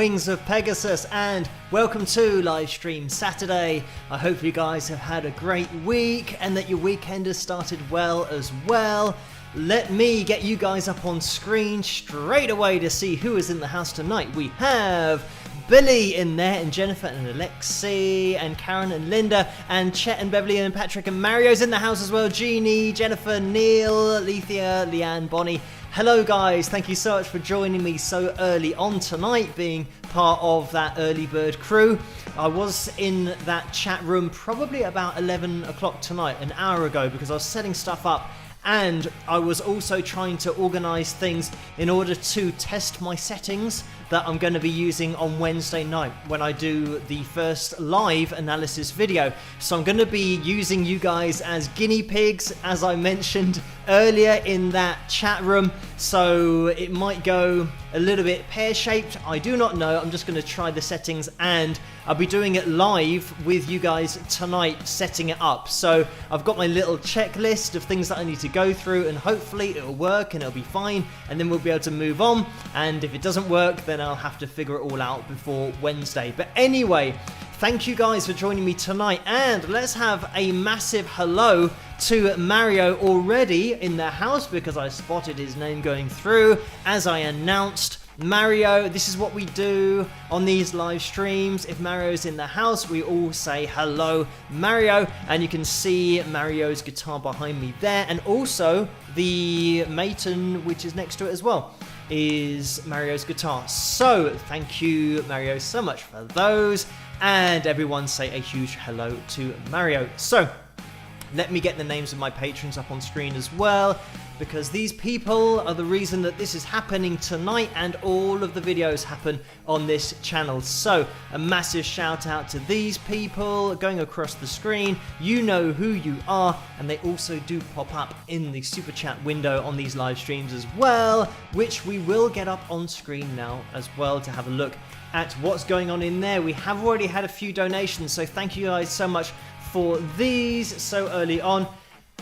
wings of Pegasus, and welcome to Livestream Saturday. I hope you guys have had a great week and that your weekend has started well as well. Let me get you guys up on screen straight away to see who is in the house tonight. We have Billy in there, and Jennifer and Alexi and Karen and Linda and Chet and Beverly and Patrick and Mario's in the house as well. Jeannie, Jennifer, Neil, Lethea, Leanne, Bonnie. Hello guys, thank you so much for joining me so early on tonight, being part of that early bird crew. I was in that chat room probably about 11 o'clock tonight, an hour ago, because I was setting stuff up. And I was also trying to organise things in order to test my settings that I'm going to be using on Wednesday night when I do the first live analysis video. So I'm going to be using you guys as guinea pigs, as I mentioned earlier in that chat room. So it might go a little bit pear-shaped. I do not know. I'm just going to try the settings, and I'll be doing it live with you guys tonight, setting it up. So I've got my little checklist of things that I need to go through, and hopefully it'll work and it'll be fine, and then we'll be able to move on. And if it doesn't work, then I'll have to figure it all out before Wednesday. But anyway, thank you guys for joining me tonight, and let's have a massive hello to Mario already in the house, because I spotted his name going through as I announced. Mario, this is what we do on these live streams. If Mario's in the house, we all say hello Mario, and you can see Mario's guitar behind me there, and also the Maton, which is next to it as well, is Mario's guitar. So thank you Mario so much for those, and everyone say a huge hello to Mario. So let me get the names of my patrons up on screen as well, because these people are the reason that this is happening tonight, and all of the videos happen on this channel. So a massive shout out to these people going across the screen. You know who you are, and they also do pop up in the super chat window on these live streams as well, which we will get up on screen now as well to have a look at what's going on in there. We have already had a few donations, so thank you guys so much for these so early on.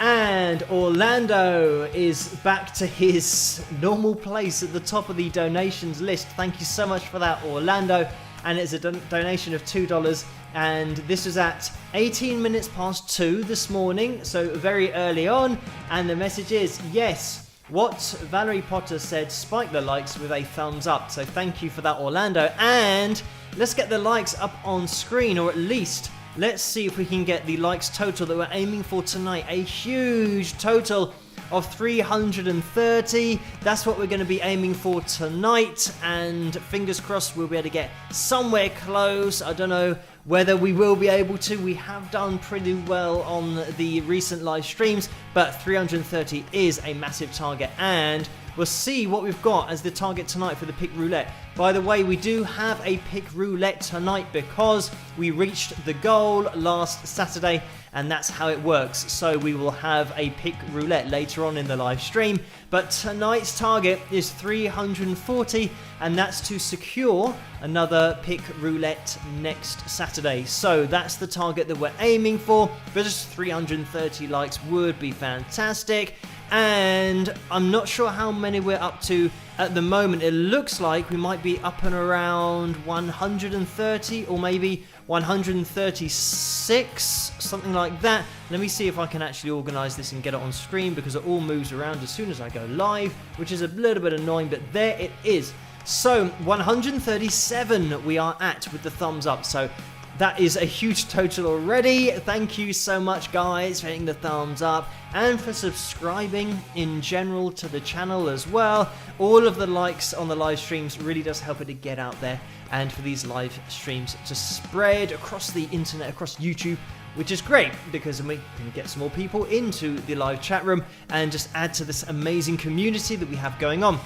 And Orlando is back to his normal place at the top of the donations list. Thank you so much for that, Orlando. And it's a donation of $2, and this was at 18 minutes past 2 this morning, so very early on. And the message is, yes, what Valerie Potter said, spike the likes with a thumbs up. So thank you for that, Orlando. And let's get the likes up on screen, or at least let's see if we can get the likes total that we're aiming for tonight. A huge total of 330. That's what we're going to be aiming for tonight, and fingers crossed we'll be able to get somewhere close. I don't know whether we will be able to. We have done pretty well on the recent live streams, but 330 is a massive target, and we'll see what we've got as the target tonight for the pick roulette. By the way, we do have a pick roulette tonight because we reached the goal last Saturday, and that's how it works. So we will have a pick roulette later on in the live stream, but tonight's target is 340, and that's to secure another pick roulette next Saturday. So that's the target that we're aiming for, but just 330 likes would be fantastic. And I'm not sure how many we're up to at the moment. It looks like we might be up and around 130 or maybe 136, something like that. Let me see if I can actually organize this and get it on screen, because it all moves around as soon as I go live, which is a little bit annoying, but there it is. So 137 we are at with the thumbs up. So that is a huge total already. Thank you so much guys for hitting the thumbs up and for subscribing in general to the channel as well. All of the likes on the live streams really does help it to get out there, and for these live streams to spread across the internet, across YouTube, which is great because we can get some more people into the live chat room and just add to this amazing community that we have going on.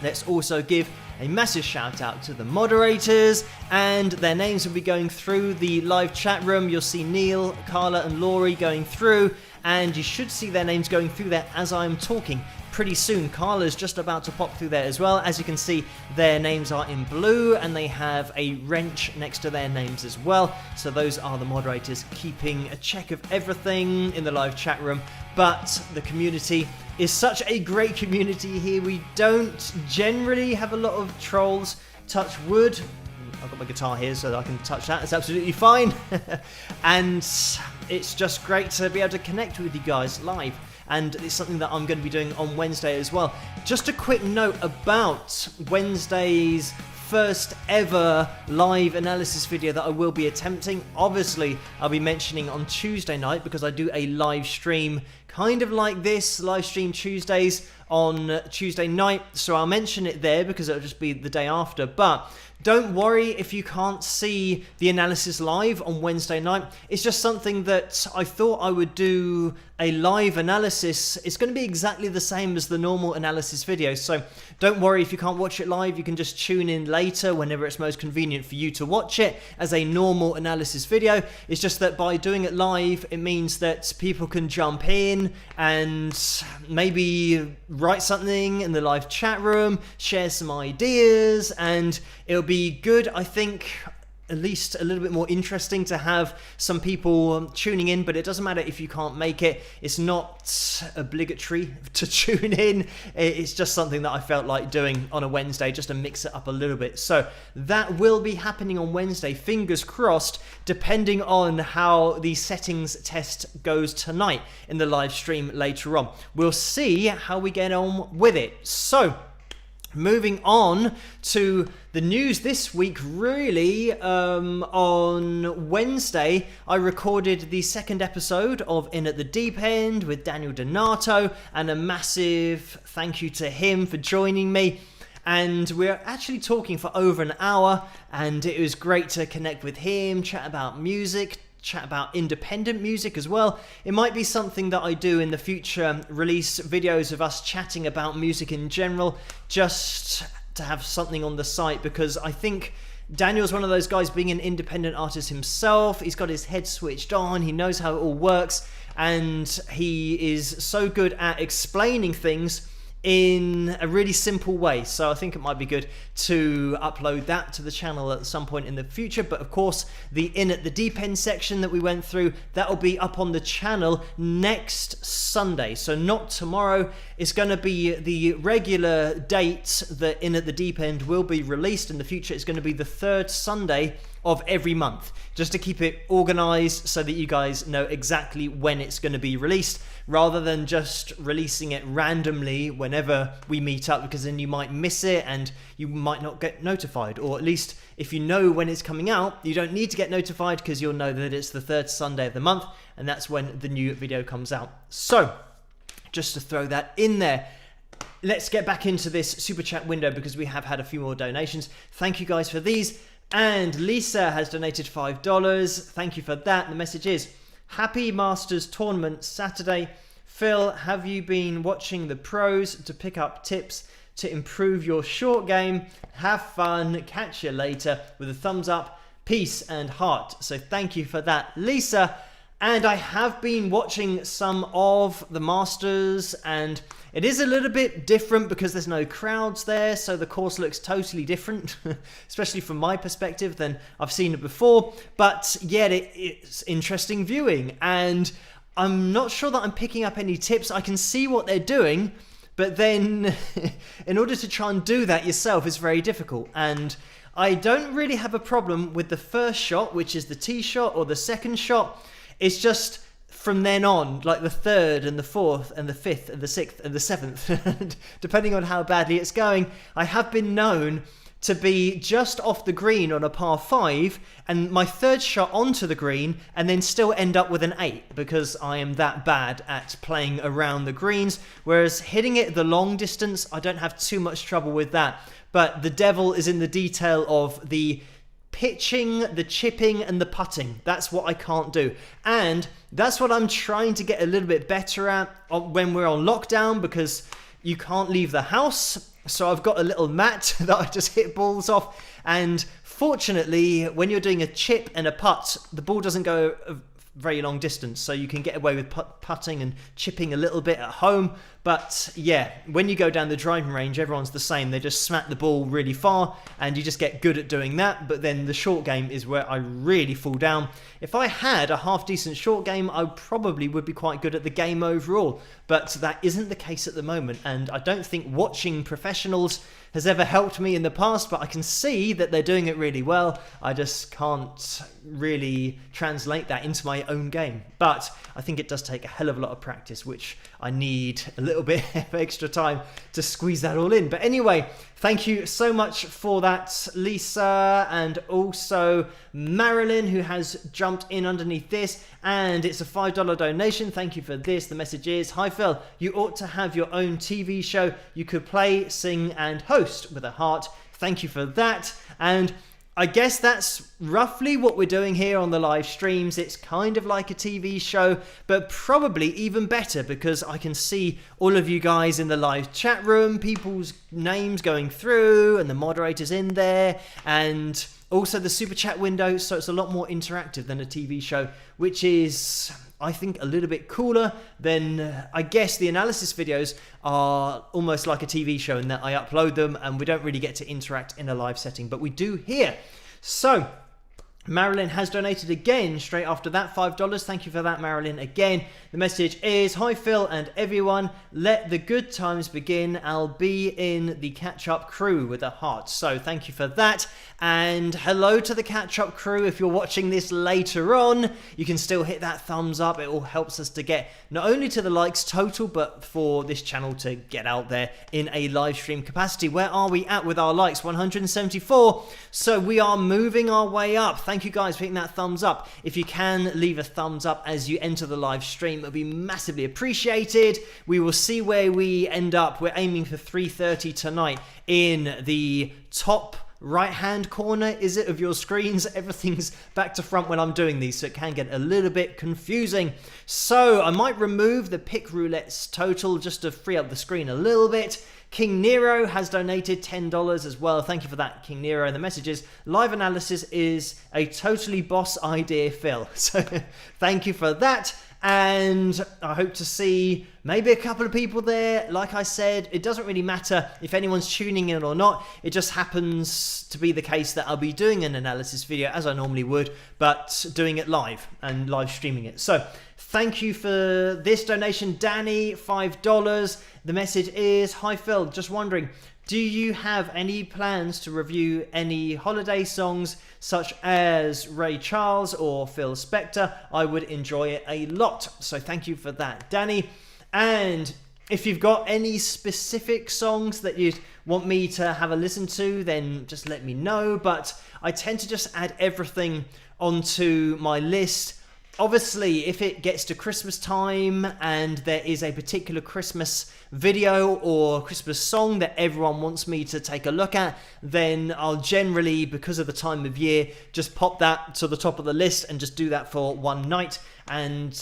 Let's also give a massive shout out to the moderators, and their names will be going through the live chat room. You'll see Neil, Carla and Laurie going through, and you should see their names going through there as I'm talking pretty soon. Carla's just about to pop through there as well. As you can see, their names are in blue, and they have a wrench next to their names as well. So those are the moderators keeping a check of everything in the live chat room. But the community is such a great community here. We don't generally have a lot of trolls touch wood. I've got my guitar here so that I can touch that. It's absolutely fine. And it's just great to be able to connect with you guys live. And it's something that I'm going to be doing on Wednesday as well. Just a quick note about Wednesday's first ever live analysis video that I will be attempting. Obviously, I'll be mentioning on Tuesday night because I do a live stream kind of like this, live stream Tuesdays on Tuesday night. So I'll mention it there because it'll just be the day after. But don't worry if you can't see the analysis live on Wednesday night. It's just something that I thought I would do a live analysis. It's going to be exactly the same as the normal analysis video. So don't worry if you can't watch it live. You can just tune in later whenever it's most convenient for you to watch it as a normal analysis video. It's just that by doing it live, it means that people can jump in and maybe write something in the live chat room, share some ideas, and it'll be good, I think, at least a little bit more interesting to have some people tuning in, but it doesn't matter if you can't make it. It's not obligatory to tune in. It's just something that I felt like doing on a Wednesday just to mix it up a little bit. So that will be happening on Wednesday, fingers crossed, depending on how the settings test goes tonight in the live stream later on. We'll see how we get on with it. So moving on to the news this week, really, on Wednesday, I recorded the second episode of In at the Deep End with Daniel Donato, and a massive thank you to him for joining me. And we're actually talking for over an hour, and it was great to connect with him, chat about music, chat about independent music as well. It might be something that I do in the future, release videos of us chatting about music in general, just to have something on the site, because I think Daniel's one of those guys, being an independent artist himself. He's got his head switched on, he knows how it all works, and he is so good at explaining things in a really simple way. So I think it might be good to upload that to the channel at some point in the future. But of course, the In at the Deep End section that we went through, that will be up on the channel next Sunday. So not tomorrow. It's going to be the regular date that In at the Deep End will be released in the future. It's going to be the third Sunday of every month, just to keep it organized so that you guys know exactly when it's going to be released, rather than just releasing it randomly whenever we meet up, because then you might miss it and you might not get notified. Or at least if you know when it's coming out, you don't need to get notified, because you'll know that it's the third Sunday of the month, and that's when the new video comes out. So just to throw that in there, let's get back into this super chat window, because we have had a few more donations. Thank you guys for these. And Lisa has donated $5. Thank you for that. The message is, happy Masters Tournament Saturday. Phil, have you been watching the pros to pick up tips to improve your short game? Have fun. Catch you later, with a thumbs up, peace and heart. So thank you for that, Lisa. And I have been watching some of the Masters, and it is a little bit different because there's no crowds there, so the course looks totally different, especially from my perspective, than I've seen it before. But yet it's interesting viewing, and I'm not sure that I'm picking up any tips. I can see what they're doing, but then in order to try and do that yourself is very difficult. And I don't really have a problem with the first shot, which is the tee shot, or the second shot. It's just from then on, like the third and the fourth and the fifth and the sixth and the seventh, depending on how badly it's going. I have been known to be just off the green on a par 5, and my third shot onto the green, and then still end up with an 8, because I am that bad at playing around the greens. Whereas hitting it the long distance, I don't have too much trouble with that. But the devil is in the detail of the pitching, the chipping, and the putting. That's what I can't do, and that's what I'm trying to get a little bit better at when we're on lockdown, because you can't leave the house. So I've got a little mat that I just hit balls off, and fortunately when you're doing a chip and a putt, the ball doesn't go a very long distance, so you can get away with putting and chipping a little bit at home. But yeah, when you go down the driving range, everyone's the same. They just smack the ball really far, and you just get good at doing that. But then the short game is where I really fall down. If I had a half decent short game, I probably would be quite good at the game overall, but that isn't the case at the moment. And I don't think watching professionals has ever helped me in the past, but I can see that they're doing it really well. I just can't really translate that into my own game. But I think it does take a hell of a lot of practice, which I need a little bit of extra time to squeeze that all in. But anyway, thank you so much for that, Lisa, and also Marilyn, who has jumped in underneath this, and it's a $5 donation. Thank you for this. The message is, hi Phil, you ought to have your own TV show. You could play, sing, and host, with a heart. Thank you for that. And I guess that's roughly what we're doing here on the live streams. It's kind of like a TV show, but probably even better because I can see all of you guys in the live chat room, people's names going through, and the moderators in there, and also the super chat window. So it's a lot more interactive than a TV show, which is, I think, a little bit cooler than, I guess the analysis videos are almost like a TV show in that I upload them and we don't really get to interact in a live setting, but we do here. So Marilyn has donated again straight after that, $5. Thank you for that, Marilyn. Again, the message is, hi Phil and everyone, let the good times begin. I'll be in the catch-up crew, with a heart. So thank you for that. And hello to the catch-up crew. If you're watching this later on, you can still hit that thumbs up. It all helps us to get not only to the likes total, but for this channel to get out there in a live stream capacity. Where are we at with our likes? 174. So we are moving our way up. Thank you guys for hitting that thumbs up. If you can, leave a thumbs up as you enter the live stream. It'll be massively appreciated. We will see where we end up. We're aiming for 3:30 tonight in the top right-hand corner, is it, of your screens? Everything's back to front when I'm doing these, so it can get a little bit confusing. So I might remove the pick roulette's total just to free up the screen a little bit. King Nero has donated $10 as well. Thank you for that, King Nero. And the message is, live analysis is a totally boss idea, Phil. So thank you for that. And I hope to see maybe a couple of people there. Like I said, it doesn't really matter if anyone's tuning in or not. It just happens to be the case that I'll be doing an analysis video as I normally would, but doing it live and live streaming it. So thank you for this donation, Danny, $5. The message is, hi Phil, just wondering, do you have any plans to review any holiday songs such as Ray Charles or Phil Spector? I would enjoy it a lot. So thank you for that, Danny. And if you've got any specific songs that you'd want me to have a listen to, then just let me know. But I tend to just add everything onto my list. Obviously, if it gets to Christmas time and there is a particular Christmas video or Christmas song that everyone wants me to take a look at, then I'll generally, because of the time of year, just pop that to the top of the list and just do that for one night. And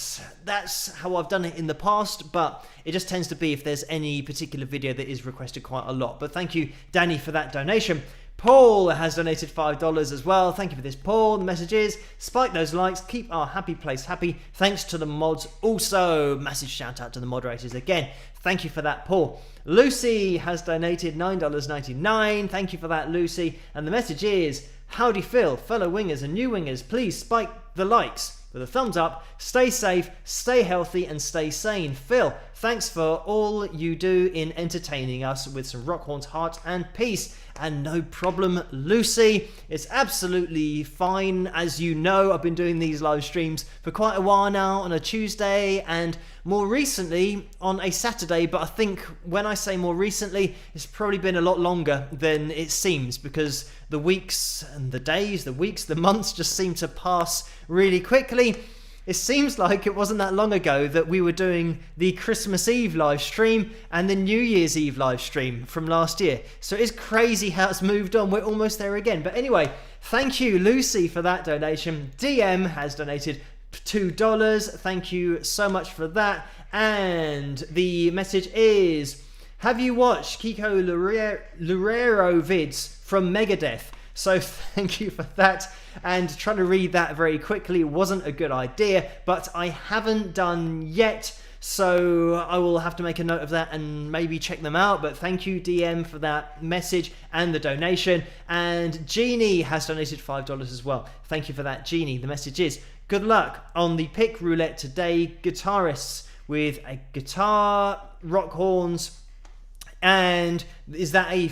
that's how I've done it in the past, but it just tends to be if there's any particular video that is requested quite a lot. But thank you, Danny, for that donation. Paul has donated $5 as well. Thank you for this, Paul. The message is, spike those likes, keep our happy place happy. Thanks to the mods. Also, massive shout out to the moderators again. Thank you for that, Paul. Lucy has donated $9.99. Thank you for that, Lucy. And the message is, howdy Phil, fellow wingers and new wingers, please spike the likes with a thumbs up. Stay safe, stay healthy, and stay sane. Phil, thanks for all you do in entertaining us with some rock horns, heart, and peace. And no problem, Lucy. It's absolutely fine. As you know, I've been doing these live streams for quite a while now on a Tuesday and more recently on a Saturday. But I think when I say more recently, it's probably been a lot longer than it seems, because the weeks and the days, the weeks, the months just seem to pass really quickly. It seems like it wasn't that long ago that we were doing the Christmas Eve live stream and the New Year's Eve live stream from last year. So it's crazy how it's moved on. We're almost there again. But anyway, thank you, Lucy, for that donation. DM has donated $2. Thank you so much for that. And the message is, have you watched Kiko Loureiro vids from Megadeth? So thank you for that. And trying to read that very quickly wasn't a good idea, but I haven't done yet, so I will have to make a note of that and maybe check them out. But thank you, DM, for that message and the donation. And Jeannie has donated $5 as well. Thank you for that, Jeannie. The message is, good luck on the pick roulette today, guitarists, with a guitar, rock horns, and is that a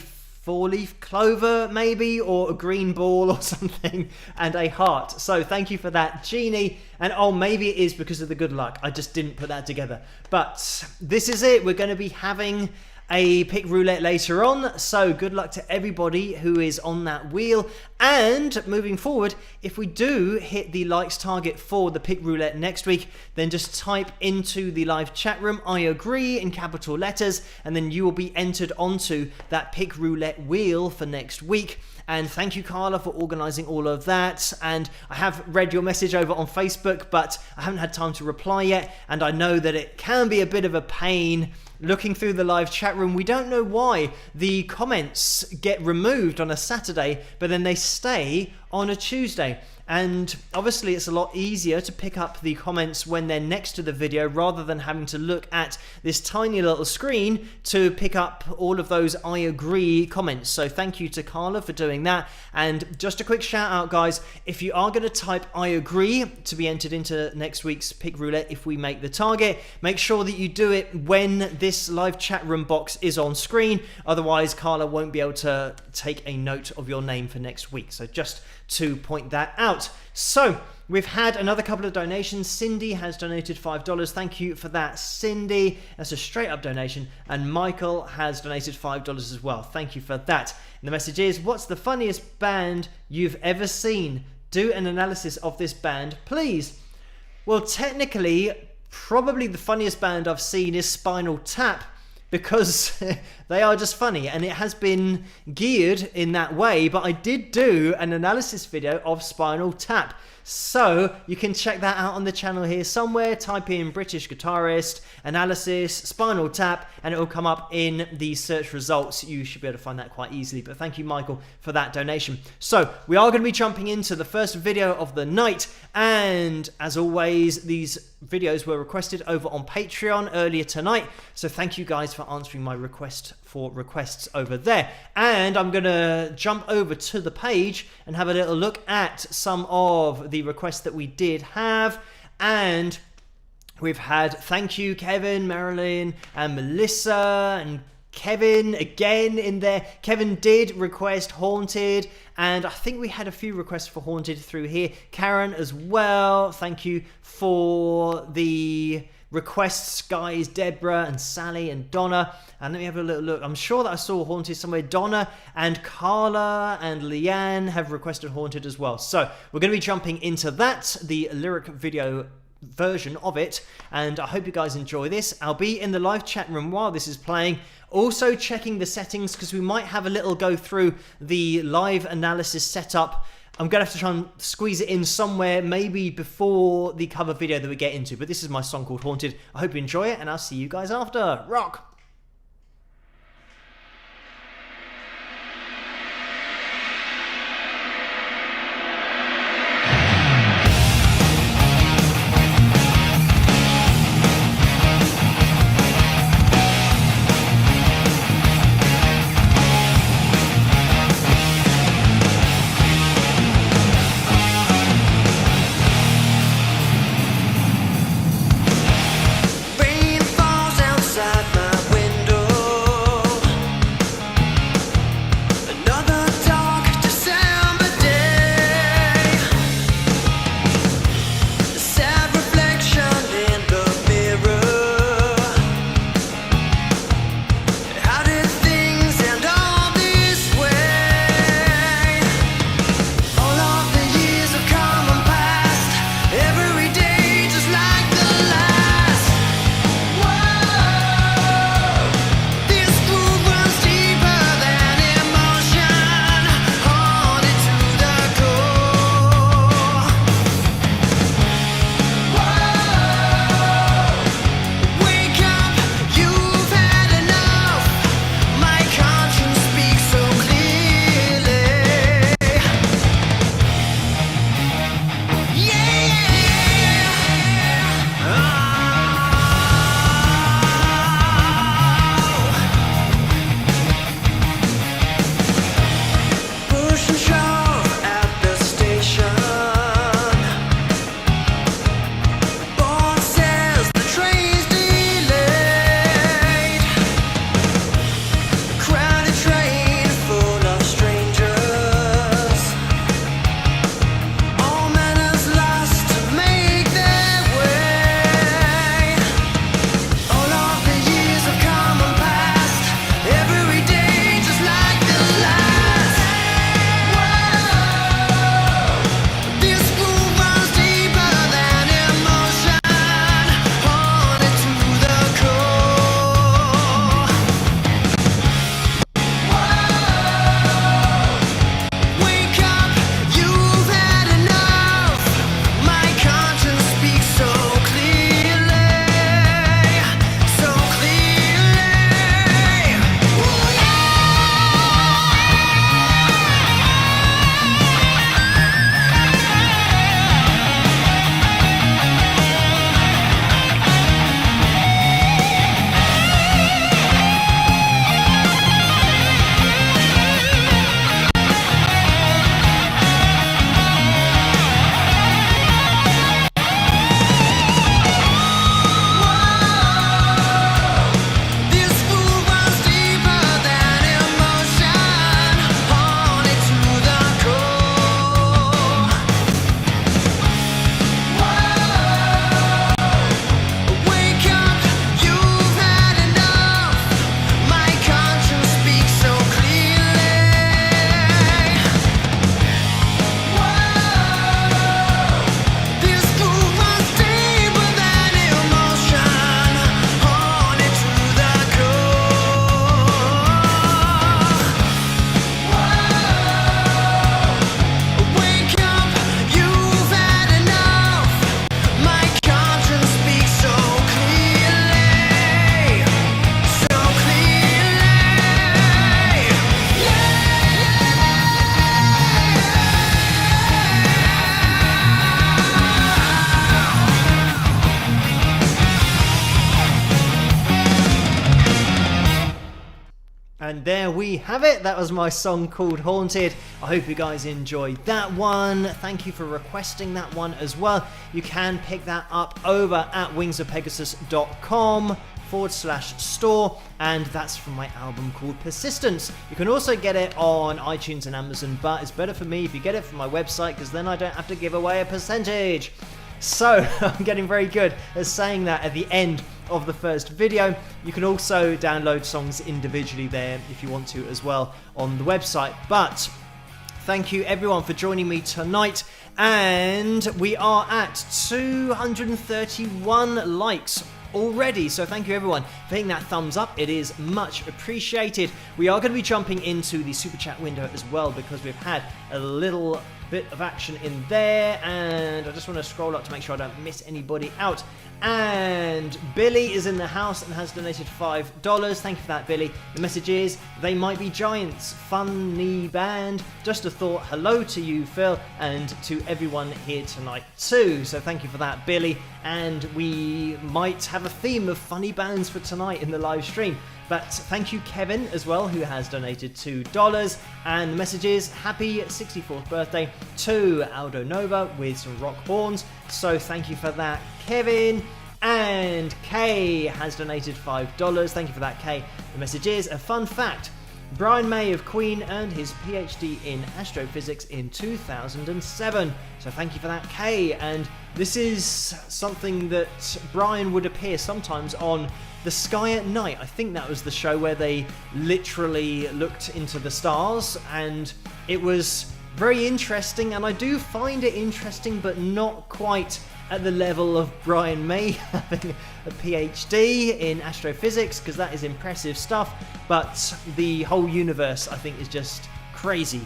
4-leaf clover maybe, or a green ball or something, and a heart. So thank you for that, Jeannie. And oh, maybe it is because of the good luck. I just didn't put that together. But this is it. We're going to be having a pick roulette later on, so good luck to everybody who is on that wheel. And moving forward, if we do hit the likes target for the pick roulette next week, then just type into the live chat room "I agree" in capital letters, and then you will be entered onto that pick roulette wheel for next week. And thank you, Carla, for organising all of that. And I have read your message over on Facebook, but I haven't had time to reply yet. And I know that it can be a bit of a pain looking through the live chat room. We don't know why the comments get removed on a Saturday, but then they stay on a Tuesday. And obviously it's a lot easier to pick up the comments when they're next to the video rather than having to look at this tiny little screen to pick up all of those "I agree" comments. So thank you to Carla for doing that. And just a quick shout out, guys, if you are going to type "I agree" to be entered into next week's pick roulette if we make the target, make sure that you do it when this live chat room box is on screen. Otherwise Carla won't be able to take a note of your name for next week. So just to point that out. So we've had another couple of donations. Cindy has donated $5. Thank you for that, Cindy. That's a straight up donation. And Michael has donated $5 as well. Thank you for that. And the message is, what's the funniest band you've ever seen? Do an analysis of this band, please. Well, technically, probably the funniest band I've seen is Spinal Tap, because they are just funny, and it has been geared in that way. But I did do an analysis video of Spinal Tap, so you can check that out on the channel here somewhere. Type in British Guitarist, analysis, Spinal Tap, and it will come up in the search results. You should be able to find that quite easily. But thank you, Michael, for that donation. So we are going to be jumping into the first video of the night, and as always, these videos were requested over on Patreon earlier tonight, so thank you guys for answering my request for requests over there. And I'm gonna jump over to the page and have a little look at some of the requests that we did have. And we've had, thank you Kevin, Marilyn and Melissa, and Kevin again in there. Kevin did request Haunted, and I think we had a few requests for Haunted through here. Karen as well, thank you for the requests, guys. Deborah and Sally and Donna. And let me have a little look. I'm sure that I saw Haunted somewhere. Donna and Carla and Leanne have requested Haunted as well. So we're going to be jumping into that, the lyric video version of it, and I hope you guys enjoy this. I'll be in the live chat room while this is playing, also checking the settings, because we might have a little go through the live analysis setup. I'm going to have to try and squeeze it in somewhere, maybe before the cover video that we get into, but this is my song called Haunted. I hope you enjoy it, and I'll see you guys after. Rock! Rain falls outside my window. And there we have it. That was my song called Haunted. I hope you guys enjoyed that one. Thank you for requesting that one as well. You can pick that up over at wingsofpegasus.com/store, and that's from my album called Persistence. You can also get it on iTunes and Amazon, but it's better for me if you get it from my website, because then I don't have to give away a percentage. So I'm getting very good at saying that at the end of the first video. You can also download songs individually there if you want to as well on the website. But thank you everyone for joining me tonight, and we are at 231 likes already, so thank you everyone for hitting that thumbs up. It is much appreciated. We are going to be jumping into the super chat window as well, because we've had a little bit of action in there, and I just want to scroll up to make sure I don't miss anybody out. And Billy is in the house and has donated $5. Thank you for that, Billy. The message is, they might be giants, funny band. Just a thought, hello to you, Phil, and to everyone here tonight too. So thank you for that, Billy. And we might have a theme of funny bands for tonight in the live stream. But thank you, Kevin, as well, who has donated $2. And the message is, happy 64th birthday to Aldo Nova with some rock horns. So thank you for that, Kevin. And Kay has donated $5. Thank you for that, Kay. The message is, a fun fact, Brian May of Queen earned his PhD in astrophysics in 2007. So thank you for that, Kay. And this is something that Brian would appear sometimes on The Sky at Night. I think that was the show where they literally looked into the stars, and it was very interesting, and I do find it interesting, but not quite at the level of Brian May having a PhD in astrophysics, because that is impressive stuff, but the whole universe, I think, is just crazy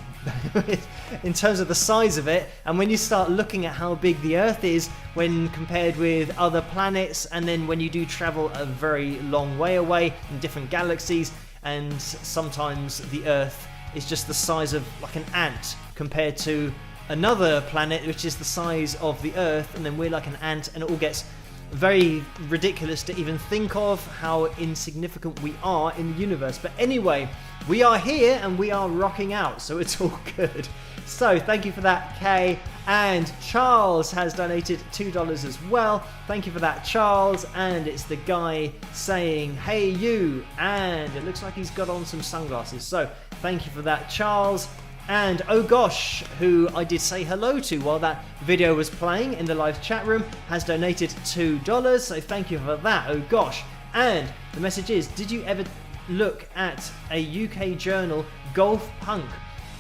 in terms of the size of it. And when you start looking at how big the Earth is when compared with other planets, and then when you do travel a very long way away in different galaxies, and sometimes the Earth is just the size of like an ant compared to another planet which is the size of the Earth, and then we're like an ant, and it all gets very ridiculous to even think of how insignificant we are in the universe. But anyway, we are here and we are rocking out, so it's all good. So thank you for that, Kay. And Charles has donated $2 as well. Thank you for that, Charles. And it's the guy saying, hey you, and it looks like he's got on some sunglasses. So thank you for that, Charles. And oh gosh, who I did say hello to while that video was playing in the live chat room, has donated $2. So thank you for that, oh gosh. And the message is, did you ever look at a UK journal, Golf Punk?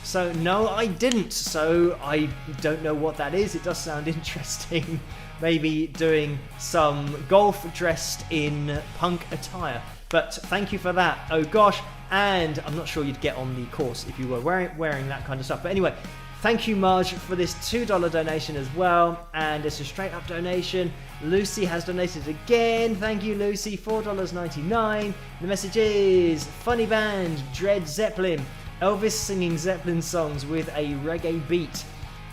So no, I didn't, so I don't know what that is. It does sound interesting. Maybe doing some golf dressed in punk attire. But thank you for that, oh gosh. And I'm not sure you'd get on the course if you were wearing that kind of stuff. But anyway, thank you, Marge, for this $2 donation as well. And it's a straight up donation. Lucy has donated again. Thank you, Lucy, $4.99. The message is, funny band, Dread Zeppelin. Elvis singing Zeppelin songs with a reggae beat.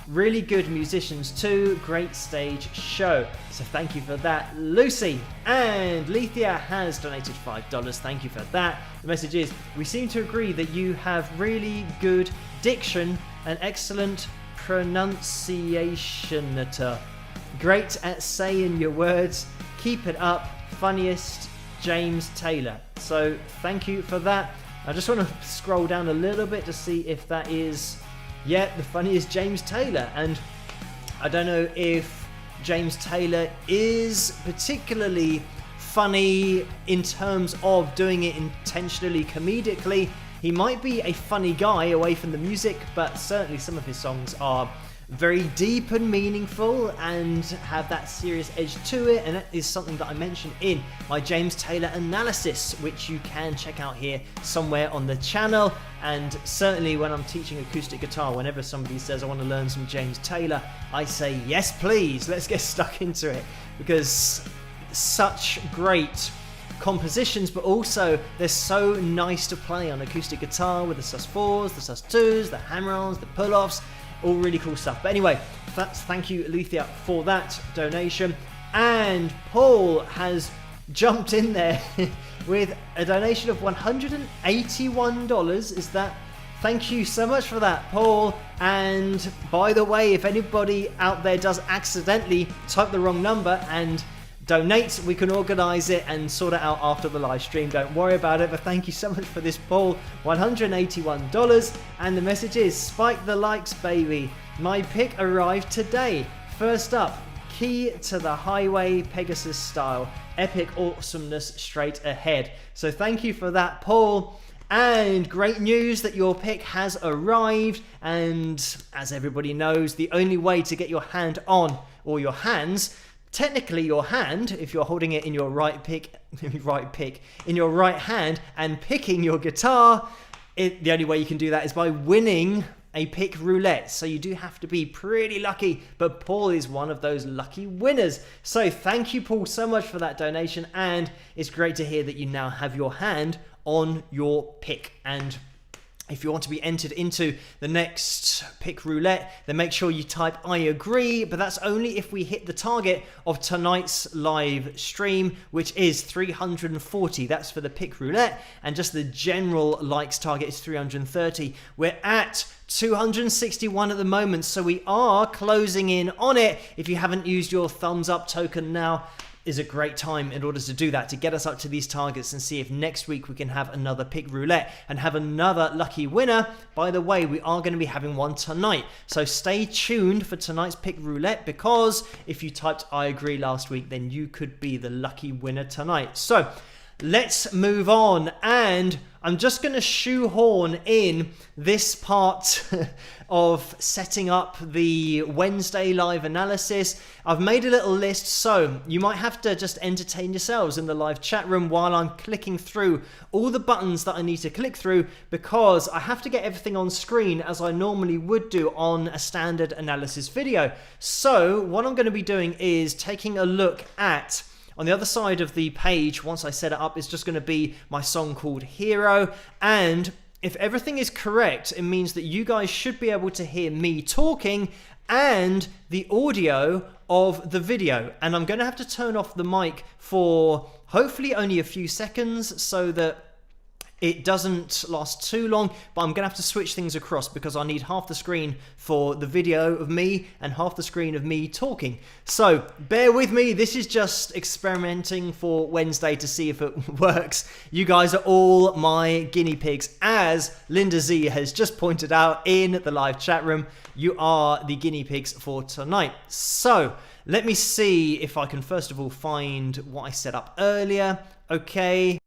Really good musicians too. Great stage show. So thank you for that, Lucy. And Lethea has donated $5. Thank you for that. The message is, we seem to agree that you have really good diction and excellent pronunciation. Great at saying your words. Keep it up. Funniest, James Taylor. So thank you for that. I just want to scroll down a little bit to see if that is, yeah, the funniest James Taylor. And I don't know if James Taylor is particularly funny in terms of doing it intentionally comedically. He might be a funny guy away from the music, but certainly some of his songs are very deep and meaningful and have that serious edge to it, and that is something that I mentioned in my James Taylor analysis, which you can check out here somewhere on the channel. And certainly when I'm teaching acoustic guitar, whenever somebody says I want to learn some James Taylor, I say yes please, let's get stuck into it, because such great compositions, but also they're so nice to play on acoustic guitar with the sus4s, the sus2s, the hammer-ons, the pull-offs, all really cool stuff. But anyway, thank you, Alethea, for that donation. And Paul has jumped in there with a donation of $181. Is that? Thank you so much for that, Paul. And by the way, if anybody out there does accidentally type the wrong number and donate, we can organise it and sort it out after the live stream. Don't worry about it, but thank you so much for this, Paul. $181. And the message is, spike the likes, baby. My pick arrived today. First up, Key to the Highway, Pegasus style. Epic awesomeness straight ahead. So thank you for that, Paul. And great news that your pick has arrived. And as everybody knows, the only way to get your hand on, or your hands, technically your hand, if you're holding it in your in your right hand and picking your guitar, the only way you can do that is by winning a pick roulette. So you do have to be pretty lucky, but Paul is one of those lucky winners. So thank you, Paul, so much for that donation, and it's great to hear that you now have your hand on your pick. And if you want to be entered into the next pick roulette, then make sure you type I agree, but that's only if we hit the target of tonight's live stream, which is 340. That's for the pick roulette, and just the general likes target is 330. We're at 261 at the moment, so we are closing in on it. If you haven't used your thumbs up token now, is a great time in order to do that, to get us up to these targets and see if next week we can have another pick roulette and have another lucky winner. By the way, we are going to be having one tonight, so stay tuned for tonight's pick roulette, because if you typed I agree last week, then you could be the lucky winner tonight. So let's move on, and I'm just going to shoehorn in this part of setting up the Wednesday live analysis. I've made a little list, so you might have to just entertain yourselves in the live chat room while I'm clicking through all the buttons that I need to click through, because I have to get everything on screen as I normally would do on a standard analysis video. So what I'm going to be doing is taking a look at, on the other side of the page, once I set it up, is just going to be my song called Hero. And if everything is correct, it means that you guys should be able to hear me talking and the audio of the video. And I'm going to have to turn off the mic for hopefully only a few seconds so that it doesn't last too long, but I'm going to have to switch things across because I need half the screen for the video of me and half the screen of me talking. So bear with me. This is just experimenting for Wednesday to see if it works. You guys are all my guinea pigs. As Linda Z has just pointed out in the live chat room, you are the guinea pigs for tonight. So let me see if I can first of all find what I set up earlier. Okay.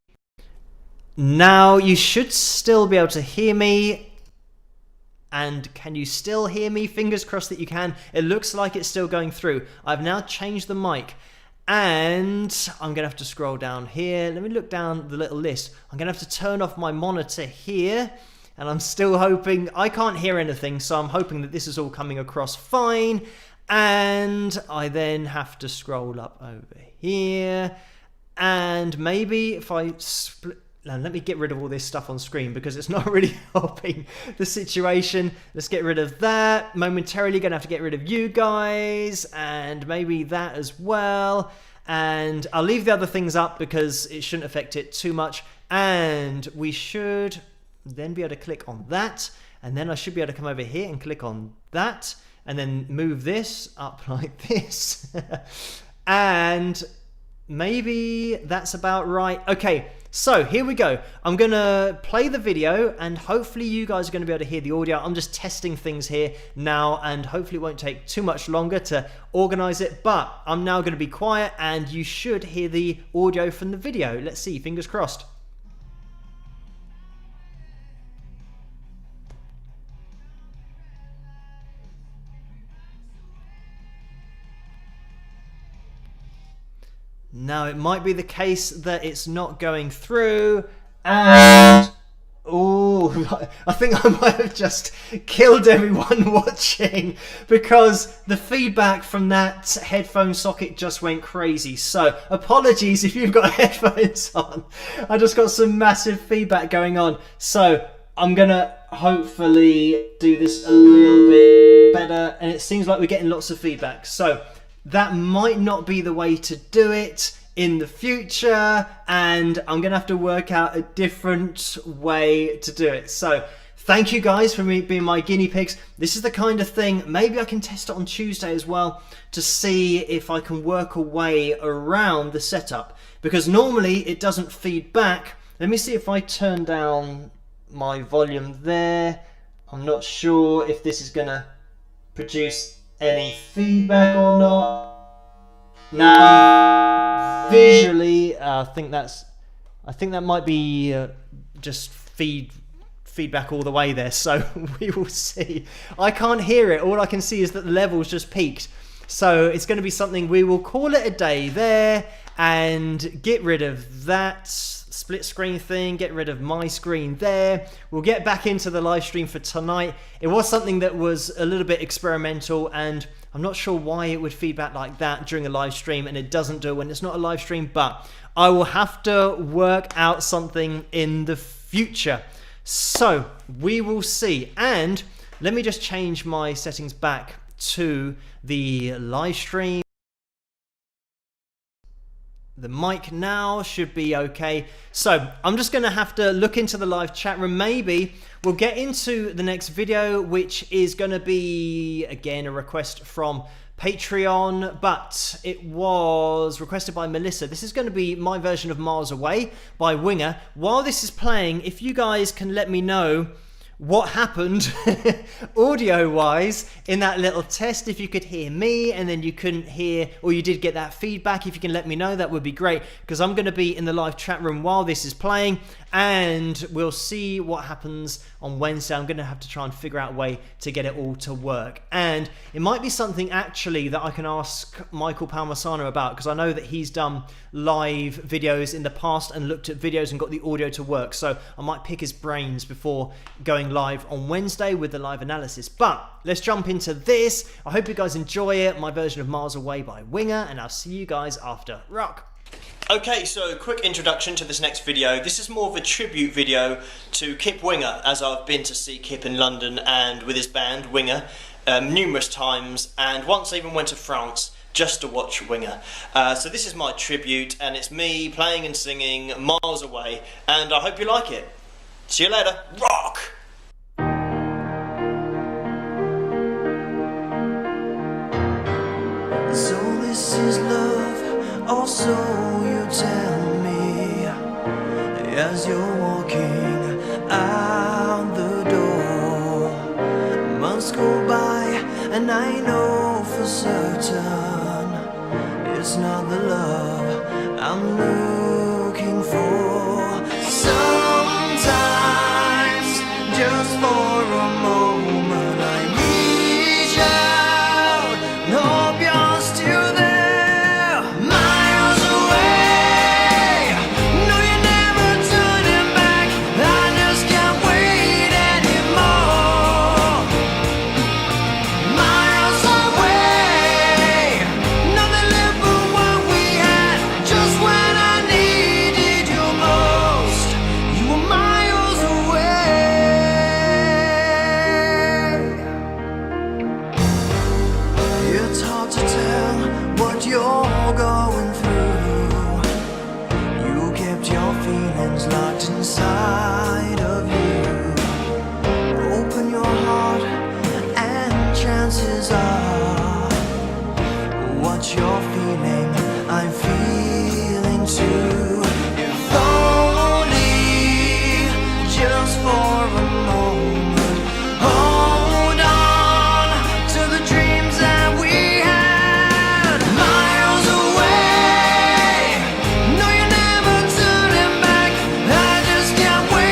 Now you should still be able to hear me. And can you still hear me? Fingers crossed that you can. It looks like it's still going through. I've now changed the mic, and I'm going to have to scroll down here. Let me look down the little list. I'm going to have to turn off my monitor here, and I'm still hoping. I can't hear anything, so I'm hoping that this is all coming across fine. And I then have to scroll up over here, and maybe if I split. Now, let me get rid of all this stuff on screen because it's not really helping the situation. Let's get rid of that. Momentarily going to have to get rid of you guys and maybe that as well. And I'll leave the other things up because it shouldn't affect it too much. And we should then be able to click on that. And then I should be able to come over here and click on that. And then move this up like this. And maybe that's about right. Okay. So here we go. I'm going to play the video and hopefully you guys are going to be able to hear the audio. I'm just testing things here now and hopefully it won't take too much longer to organize it. But I'm now going to be quiet and you should hear the audio from the video. Let's see, fingers crossed. Now, it might be the case that it's not going through, and oh, I think I might have just killed everyone watching because the feedback from that headphone socket just went crazy. So, apologies if you've got headphones on. I just got some massive feedback going on. So, I'm gonna hopefully do this a little bit better, and it seems like we're getting lots of feedback. So, that might not be the way to do it. in the future, and I'm gonna have to work out a different way to do it. So thank you guys for being my guinea pigs. This is the kind of thing, maybe I can test it on Tuesday as well to see if I can work a way around the setup, because normally it doesn't feed back. Let me see if I turn down my volume there. I'm not sure if this is gonna produce any feedback or not. Now, visually, I think that might be just feedback all the way there. So we will see. I can't hear it. All I can see is that the level's just peaked. So it's going to be something. We will call it a day there and get rid of that split screen thing, get rid of my screen there. We'll get back into the live stream for tonight. It was something that was a little bit experimental, and I'm not sure why it would feedback like that during a live stream, and it doesn't do it when it's not a live stream, but I will have to work out something in the future. So we will see. And let me just change my settings back to the live stream. The mic now should be okay. So I'm just going to have to look into the live chat room. Maybe we'll get into the next video, which is going to be, again, a request from Patreon, but it was requested by Melissa. This is going to be my version of Miles Away by Winger. While this is playing, if you guys can let me know what happened audio wise in that little test, if you could hear me and then you couldn't hear, or you did get that feedback, if you can let me know, that would be great, because I'm going to be in the live chat room while this is playing, and we'll see what happens on Wednesday. I'm going to have to try and figure out a way to get it all to work, and it might be something actually that I can ask Michael Palmasano about, because I know that he's done live videos in the past and looked at videos and got the audio to work, so I might pick his brains before going live on Wednesday with the live analysis. But let's jump into this. I hope you guys enjoy it, my version of Miles Away by Winger, and I'll see you guys after. Rock! Okay, so quick introduction to this next video. This is more of a tribute video to Kip Winger, as I've been to see Kip in London and with his band Winger numerous times, and once I even went to France just to watch Winger. So this is my tribute, and it's me playing and singing Miles Away, and I hope you like it. See you later. Rock! So this is love, or so you tell me, as you're walking out the door. Months go by and I know for certain it's not the love I'm looking for. Sometimes, just for a moment, I reach out and hope you're still there. Miles away, no, you're never turning back. I just can't wait anymore. Miles away, nothing left but what we had. Just when I needed you most, you were miles away. It's hard to tell what you're going through. You kept your feelings locked inside of you. Open your heart and chances are what you're feeling, I'm feeling too. If only just for a moment, hold on to the dreams that we had. Miles away, no, you're never turning back. I just can't wait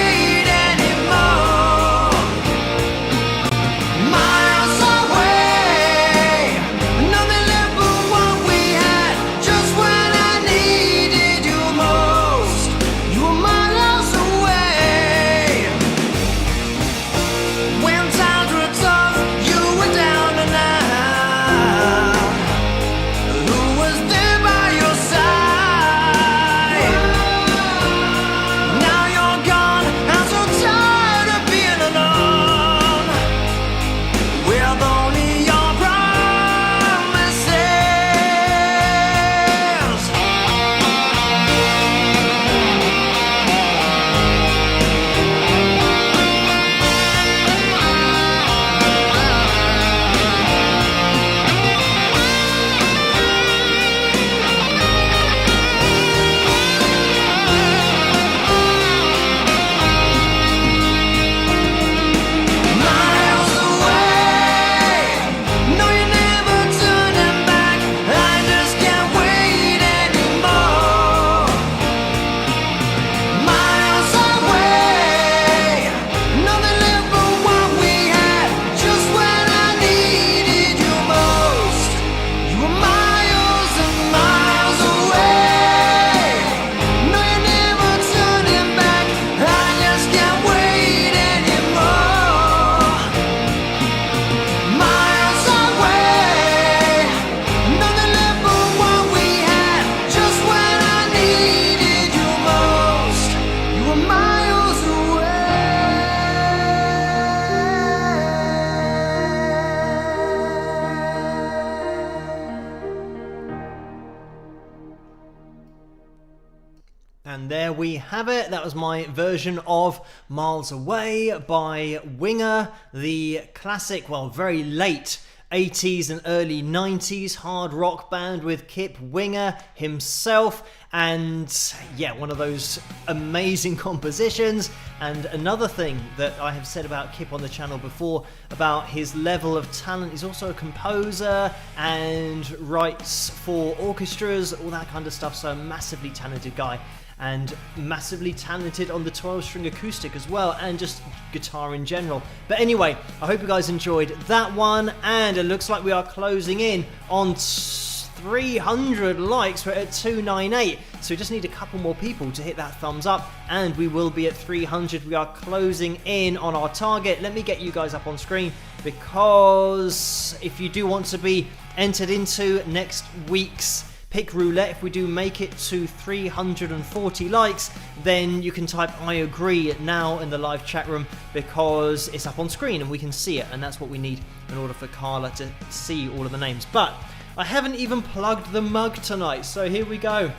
And there we have it. That was my version of Miles Away by Winger, the classic, well, very late 80s and early 90s hard rock band with Kip Winger himself. And yeah, one of those amazing compositions. And another thing that I have said about Kip on the channel before, about his level of talent, he's also a composer and writes for orchestras, all that kind of stuff. So a massively talented guy. And massively talented on the 12-string acoustic as well, and just guitar in general. But anyway, I hope you guys enjoyed that one, and it looks like we are closing in on 300 likes. We're at 298, so we just need a couple more people to hit that thumbs up, and we will be at 300. We are closing in on our target. Let me get you guys up on screen, because if you do want to be entered into next week's Pick Roulette, if we do make it to 340 likes, then you can type I agree now in the live chat room, because it's up on screen and we can see it, and that's what we need in order for Carla to see all of the names. But I haven't even plugged the mug tonight, so here we go.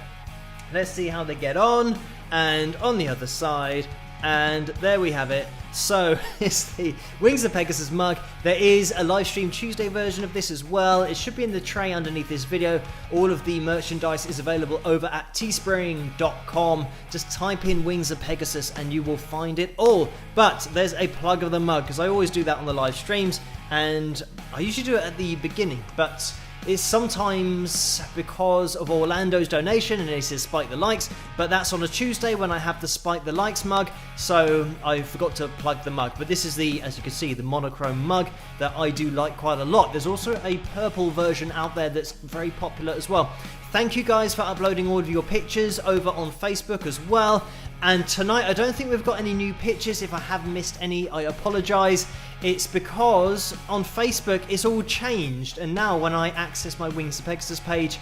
Let's see how they get on. And on the other side, and there we have it. So it's the Wings of Pegasus mug. There is a live stream Tuesday version of this as well. It should be in the tray underneath this video. All of the merchandise is available over at teespring.com. Just type in Wings of Pegasus and you will find it all. But there's a plug of the mug, because I always do that on the live streams, and I usually do it at the beginning, but it's sometimes because of Orlando's donation and he says spike the likes, but that's on a Tuesday when I have the spike the likes mug, so I forgot to plug the mug. But this is the, as you can see, the monochrome mug that I do like quite a lot. There's also a purple version out there that's very popular as well. Thank you guys for uploading all of your pictures over on Facebook as well. And tonight I don't think we've got any new pictures. If I have missed any, I apologise. It's because on Facebook it's all changed, and now when I access my Wings of Pegasus page,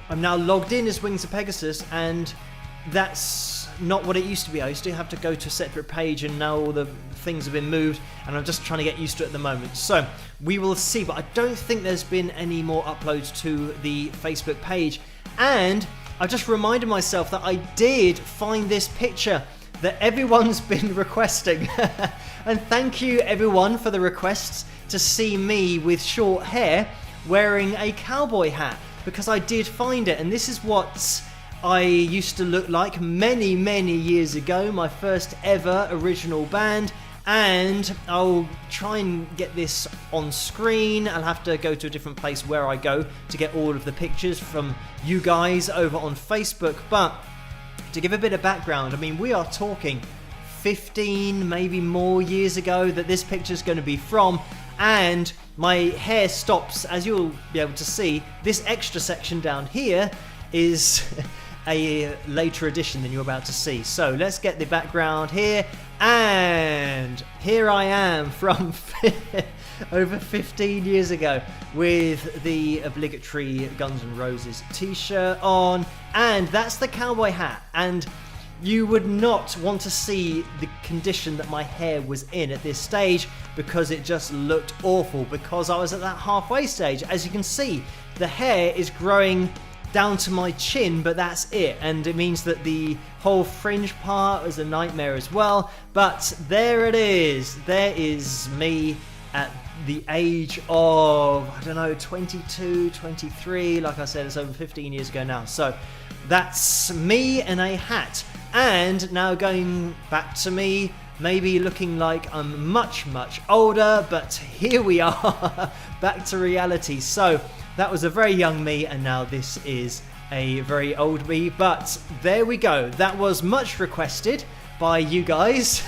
I'm now logged in as Wings of Pegasus, and that's not what it used to be. I used to have to go to a separate page, and now all the things have been moved, and I'm just trying to get used to it at the moment. So we will see, but I don't think there's been any more uploads to the Facebook page. And I just reminded myself that I did find this picture that everyone's been requesting. And thank you everyone for the requests to see me with short hair wearing a cowboy hat, because I did find it, and this is what I used to look like many years ago, my first ever original band. And I'll try and get this on screen. I'll have to go to a different place where I go to get all of the pictures from you guys over on Facebook. But to give a bit of background, I mean, we are talking 15, maybe more years ago that this picture is going to be from. And my hair stops, as you'll be able to see. This extra section down here is a later edition than you're about to see. So let's get the background here. And here I am from over 15 years ago with the obligatory Guns N' Roses t-shirt on, and that's the cowboy hat. And you would not want to see the condition that my hair was in at this stage, because it just looked awful, because I was at that halfway stage. As you can see, the hair is growing down to my chin, but that's it, and it means that the whole fringe part is a nightmare as well. But there it is. There is me at the age of, I don't know, 22, 23. Like I said, it's over 15 years ago now. So that's me in a hat. And now going back to me, maybe looking like I'm much older, but here we are, back to reality. So that was a very young me, and now this is a very old me. But there we go. That was much requested by you guys.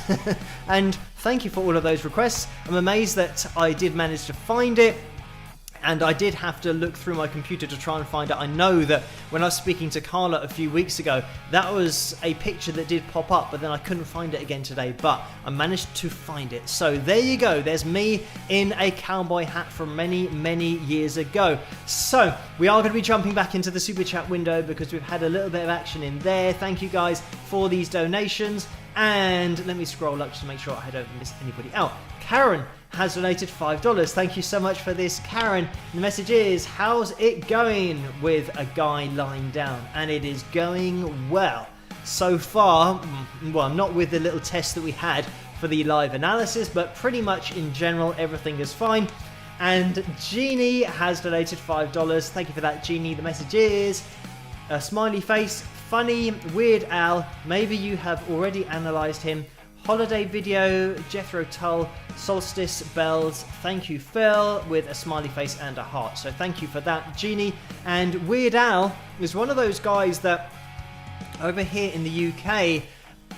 And thank you for all of those requests. I'm amazed that I did manage to find it. And I did have to look through my computer to try and find it. I know that when I was speaking to Carla a few weeks ago, that was a picture that did pop up, but then I couldn't find it again today. But I managed to find it. So there you go. There's me in a cowboy hat from many years ago. So we are going to be jumping back into the super chat window, because we've had a little bit of action in there. Thank you guys for these donations. And let me scroll up just to make sure I don't miss anybody out. Karen has donated $5. Thank you so much for this, Karen. The message is, how's it going with a guy lying down? And it is going well. so far. Well, not with the little test that we had for the live analysis, but pretty much in general, everything is fine. And Jeannie has donated $5. Thank you for that, Jeannie. The message is a smiley face, funny, Weird Al. Maybe you have already analysed him. Holiday video, Jethro Tull, Solstice Bells. Thank you, Phil, with a smiley face and a heart. So thank you for that, Jeannie. And Weird Al is one of those guys that over here in the UK,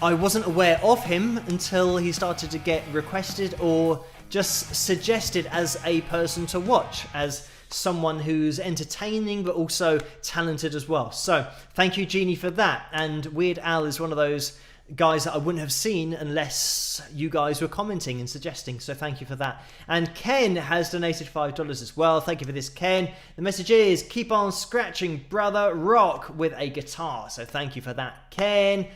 I wasn't aware of him until he started to get requested or just suggested as a person to watch, as someone who's entertaining but also talented as well. So thank you, Jeannie, for that. And Weird Al is one of those guys that I wouldn't have seen unless you guys were commenting and suggesting, so thank you for that. And Ken has donated $5 as well. Thank you for this, Ken. The message is keep on scratching, brother, rock with a guitar. So thank you for that, Ken.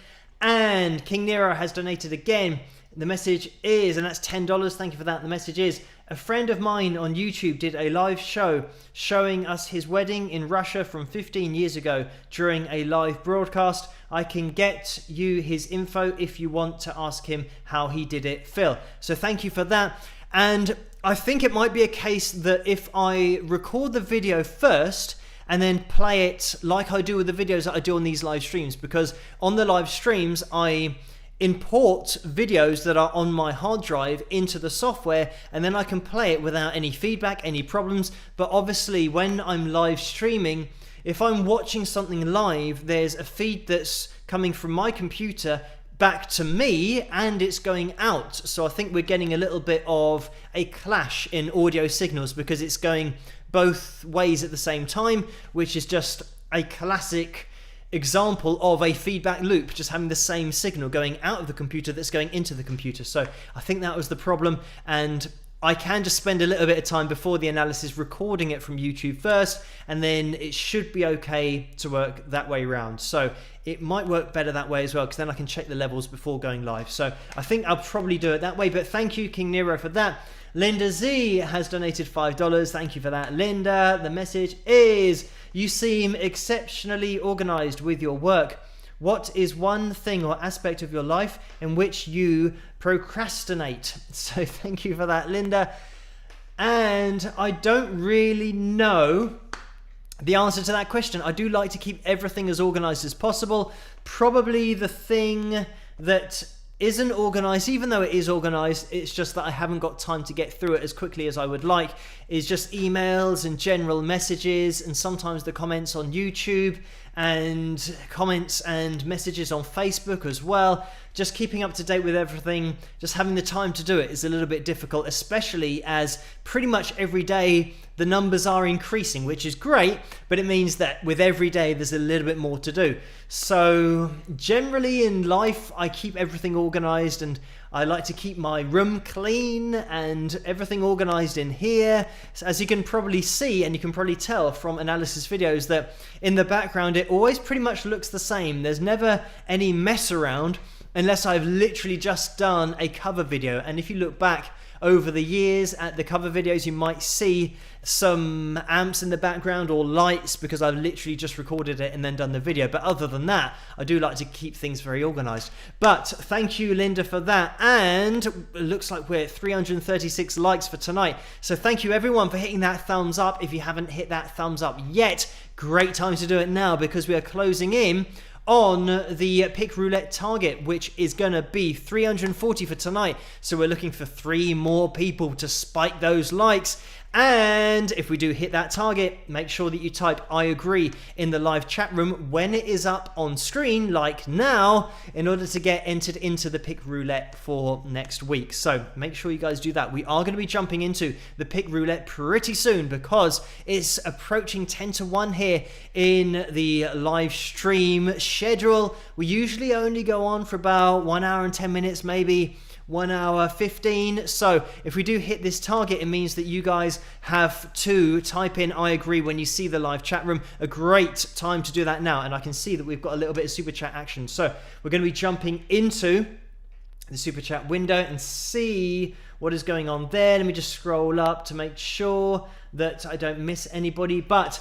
And King Nero has donated again. The message is, and that's $10, thank you for that. The message is, a friend of mine on YouTube did a live show showing us his wedding in Russia from 15 years ago during a live broadcast. I can get you his info if you want to ask him how he did it, Phil. So thank you for that. And I think it might be a case that if I record the video first and then play it like I do with the videos that I do on these live streams, because on the live streams I import videos that are on my hard drive into the software, and then I can play it without any feedback, any problems. But obviously when I'm live streaming, if I'm watching something live, there's a feed that's coming from my computer back to me and it's going out. So I think we're getting a little bit of a clash in audio signals because it's going both ways at the same time, which is just a classic example of a feedback loop, just having the same signal going out of the computer that's going into the computer. So I think that was the problem, and I can just spend a little bit of time before the analysis recording it from YouTube first, and then it should be okay to work that way around. So it might work better that way as well, because then I can check the levels before going live. So I think I'll probably do it that way, but thank you, King Nero, for that. Linda Z has donated $5. Thank you for that, Linda. The message is, you seem exceptionally organized with your work. What is one thing or aspect of your life in which you procrastinate? So thank you for that, Linda. And I don't really know the answer to that question. I do like to keep everything as organized as possible. Probably the thing that isn't organized, even though it is organized, it's just that I haven't got time to get through it as quickly as I would like, is just emails and general messages, and sometimes the comments on YouTube and comments and messages on Facebook as well. Just keeping up to date with everything, just having the time to do it is a little bit difficult, especially as pretty much every day the numbers are increasing, which is great, but it means that with every day there's a little bit more to do. So generally in life I keep everything organized, and I like to keep my room clean and everything organized in here. So as you can probably see, and you can probably tell from analysis videos, that in the background it always pretty much looks the same. There's never any mess around unless I've literally just done a cover video. And if you look back over the years at the cover videos, you might see some amps in the background or lights because I've literally just recorded it and then done the video. But other than that, I do like to keep things very organized. But thank you, Linda, for that. And it looks like we're at 336 likes for tonight. So thank you everyone for hitting that thumbs up. If you haven't hit that thumbs up yet, great time to do it now, because we are closing in on the pick roulette target, which is going to be 340 for tonight. So we're looking for 3 more people to spike those likes. And if we do hit that target, make sure that you type I agree in the live chat room when it is up on screen, like now, in order to get entered into the pick roulette for next week. So make sure you guys do that. We are going to be jumping into the pick roulette pretty soon, because it's approaching 10 to 1 here in the live stream schedule. We usually only go on for about 1 hour and 10 minutes, maybe 1 hour 15. So if we do hit this target, it means that you guys have to type in I agree when you see the live chat room. A great time to do that now, and I can see that we've got a little bit of super chat action. So we're going to be jumping into the super chat window and see what is going on there. Let me just scroll up to make sure that I don't miss anybody. But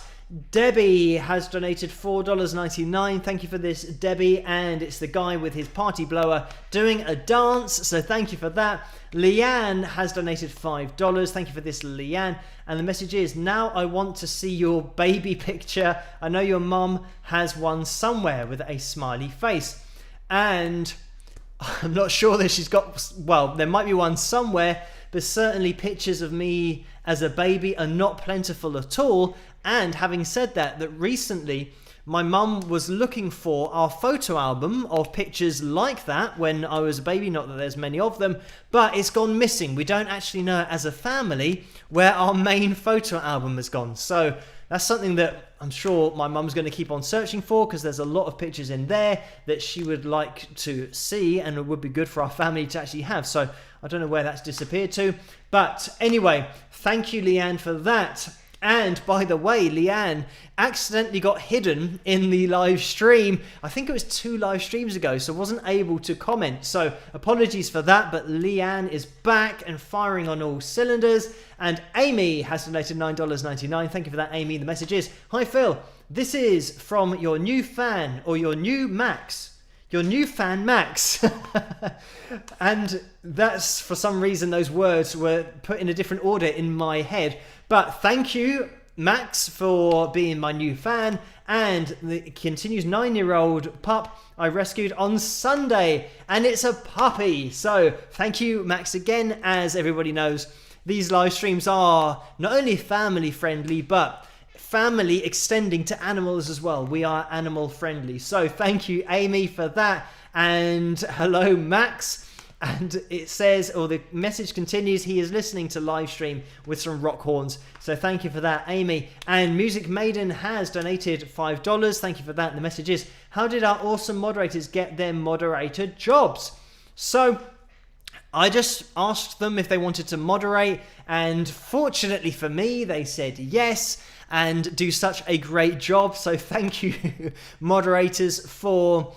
Debbie has donated $4.99. Thank you for this, Debbie. And it's the guy with his party blower doing a dance. So thank you for that. Leanne has donated $5. Thank you for this, Leanne. And the message is, now I want to see your baby picture. I know your mum has one somewhere with a smiley face. And I'm not sure that she's got, well, there might be one somewhere, but certainly pictures of me as a baby are not plentiful at all. And having said that recently my mum was looking for our photo album of pictures like that when I was a baby, not that there's many of them, but it's gone missing. We don't actually know as a family where our main photo album has gone. So that's something that I'm sure my mum's going to keep on searching for, because there's a lot of pictures in there that she would like to see and it would be good for our family to actually have. So I don't know where that's disappeared to. But anyway, thank you, Leanne, for that. And by the way, Leanne accidentally got hidden in the live stream. I think it was 2 live streams ago, so wasn't able to comment. So apologies for that, but Leanne is back and firing on all cylinders. And Amy has donated $9.99. Thank you for that, Amy. The message is, hi Phil, this is from your new fan, or your new Max. Your new fan, Max. And that's, for some reason, those words were put in a different order in my head. But thank you, Max, for being my new fan. And it continues, 9-year-old pup I rescued on Sunday. And it's a puppy. So thank you, Max, again. As everybody knows, these live streams are not only family friendly, but family extending to animals as well. We are animal friendly. So thank you, Amy, for that. And hello, Max. And it says, or the message continues, he is listening to live stream with some rock horns. So thank you for that, Amy. And Music Maiden has donated $5. Thank you for that. And the message is, how did our awesome moderators get their moderator jobs? So I just asked them if they wanted to moderate, and fortunately for me, they said yes and do such a great job. So thank you, moderators, for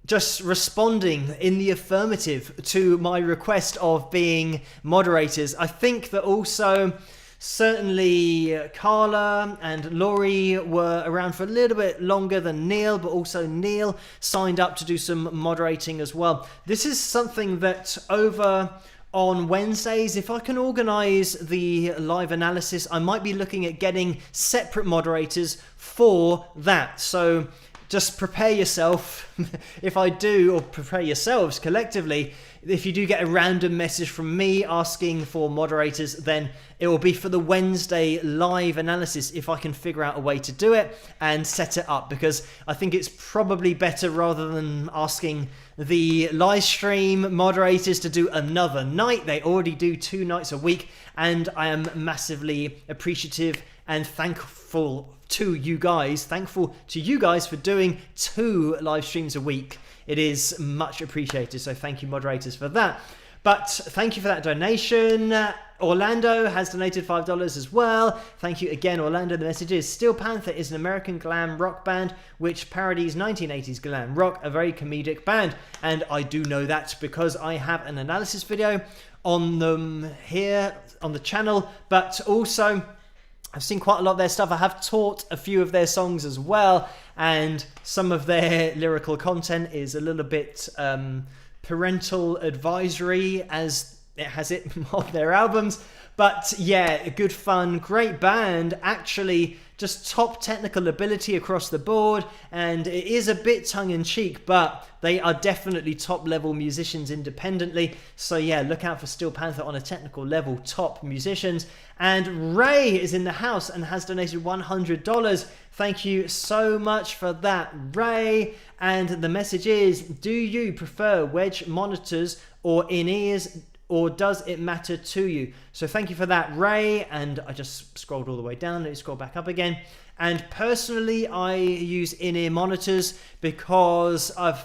just responding in the affirmative to my request of being moderators. I think that also certainly Carla and Laurie were around for a little bit longer than Neil, but also Neil signed up to do some moderating as well. This is something that over on Wednesdays, if I can organise the live analysis, I might be looking at getting separate moderators for that. So just prepare yourself, if I do, or prepare yourselves collectively, if you do get a random message from me asking for moderators, then it will be for the Wednesday live analysis, if I can figure out a way to do it and set it up, because I think it's probably better, rather than asking the live stream moderators to do another night. They already do 2 nights a week, and I am massively appreciative and thankful to you guys for doing 2 live streams a week. It is much appreciated, so thank you, moderators, for that. But thank you for that donation. Orlando has donated $5 as well. Thank you again, Orlando. The message is, Steel Panther is an American glam rock band which parodies 1980s glam rock, a very comedic band. And I do know that because I have an analysis video on them here on the channel, but also I've seen quite a lot of their stuff. I have taught a few of their songs as well, and some of their lyrical content is a little bit parental advisory, as it has it on their albums. But yeah, good fun, great band, actually just top technical ability across the board, and it is a bit tongue-in-cheek, but they are definitely top-level musicians independently. So yeah, look out for Steel Panther on a technical level, top musicians. And Ray is in the house and has donated $100. Thank you so much for that, Ray. And the message is, do you prefer wedge monitors or in-ears, or does it matter to you? So thank you for that, Ray. And I just scrolled all the way down. Let me scroll back up again. And personally, I use in-ear monitors because I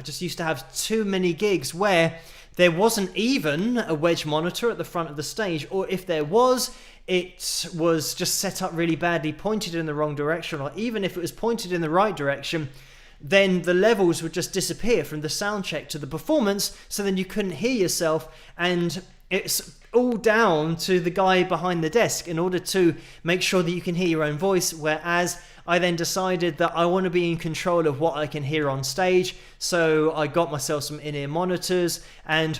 just used to have too many gigs where there wasn't even a wedge monitor at the front of the stage, or if there was, it was just set up really badly, pointed in the wrong direction, or even if it was pointed in the right direction, then the levels would just disappear from the sound check to the performance, so then you couldn't hear yourself. And it's all down to the guy behind the desk in order to make sure that you can hear your own voice, whereas I then decided that I want to be in control of what I can hear on stage. So I got myself some in-ear monitors, and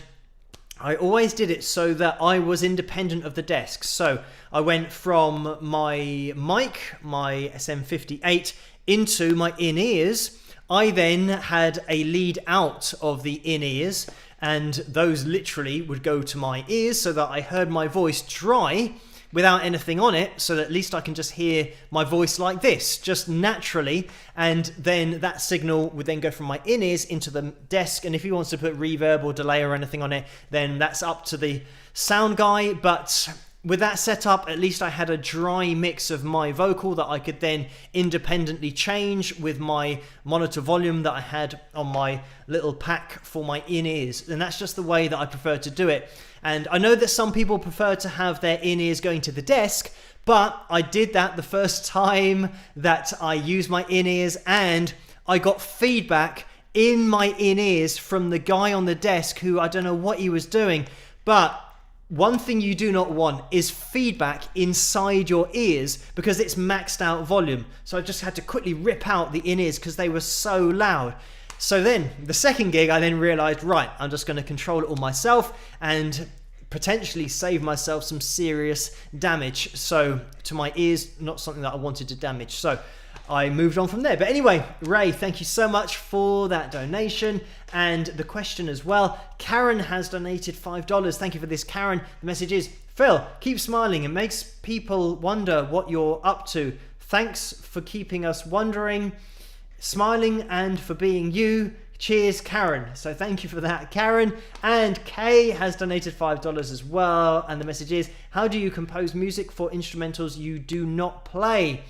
I always did it so that I was independent of the desk. So I went from my mic, my SM58, into my in-ears. I then had a lead out of the in-ears, and those literally would go to my ears so that I heard my voice dry without anything on it, so that at least I can just hear my voice like this, just naturally. And then that signal would then go from my in-ears into the desk, and if he wants to put reverb or delay or anything on it, then that's up to the sound guy. But with that setup, at least I had a dry mix of my vocal that I could then independently change with my monitor volume that I had on my little pack for my in-ears. And that's just the way that I prefer to do it. And I know that some people prefer to have their in-ears going to the desk, but I did that the first time that I used my in-ears, and I got feedback in my in-ears from the guy on the desk who, I don't know what he was doing, but one thing you do not want is feedback inside your ears because it's maxed out volume. So I just had to quickly rip out the in-ears because they were so loud. So then the second gig, I then realized, right, I'm just going to control it all myself and potentially save myself some serious damage. So to my ears, not something that I wanted to damage. So I moved on from there. But anyway, Ray, thank you so much for that donation and the question as well. Karen has donated $5. Thank you for this, Karen. The message is, Phil, keep smiling. It makes people wonder what you're up to. Thanks for keeping us wondering, smiling, and for being you. Cheers, Karen. So thank you for that, Karen. And Kay has donated $5 as well. And the message is, how do you compose music for instrumentals you do not play?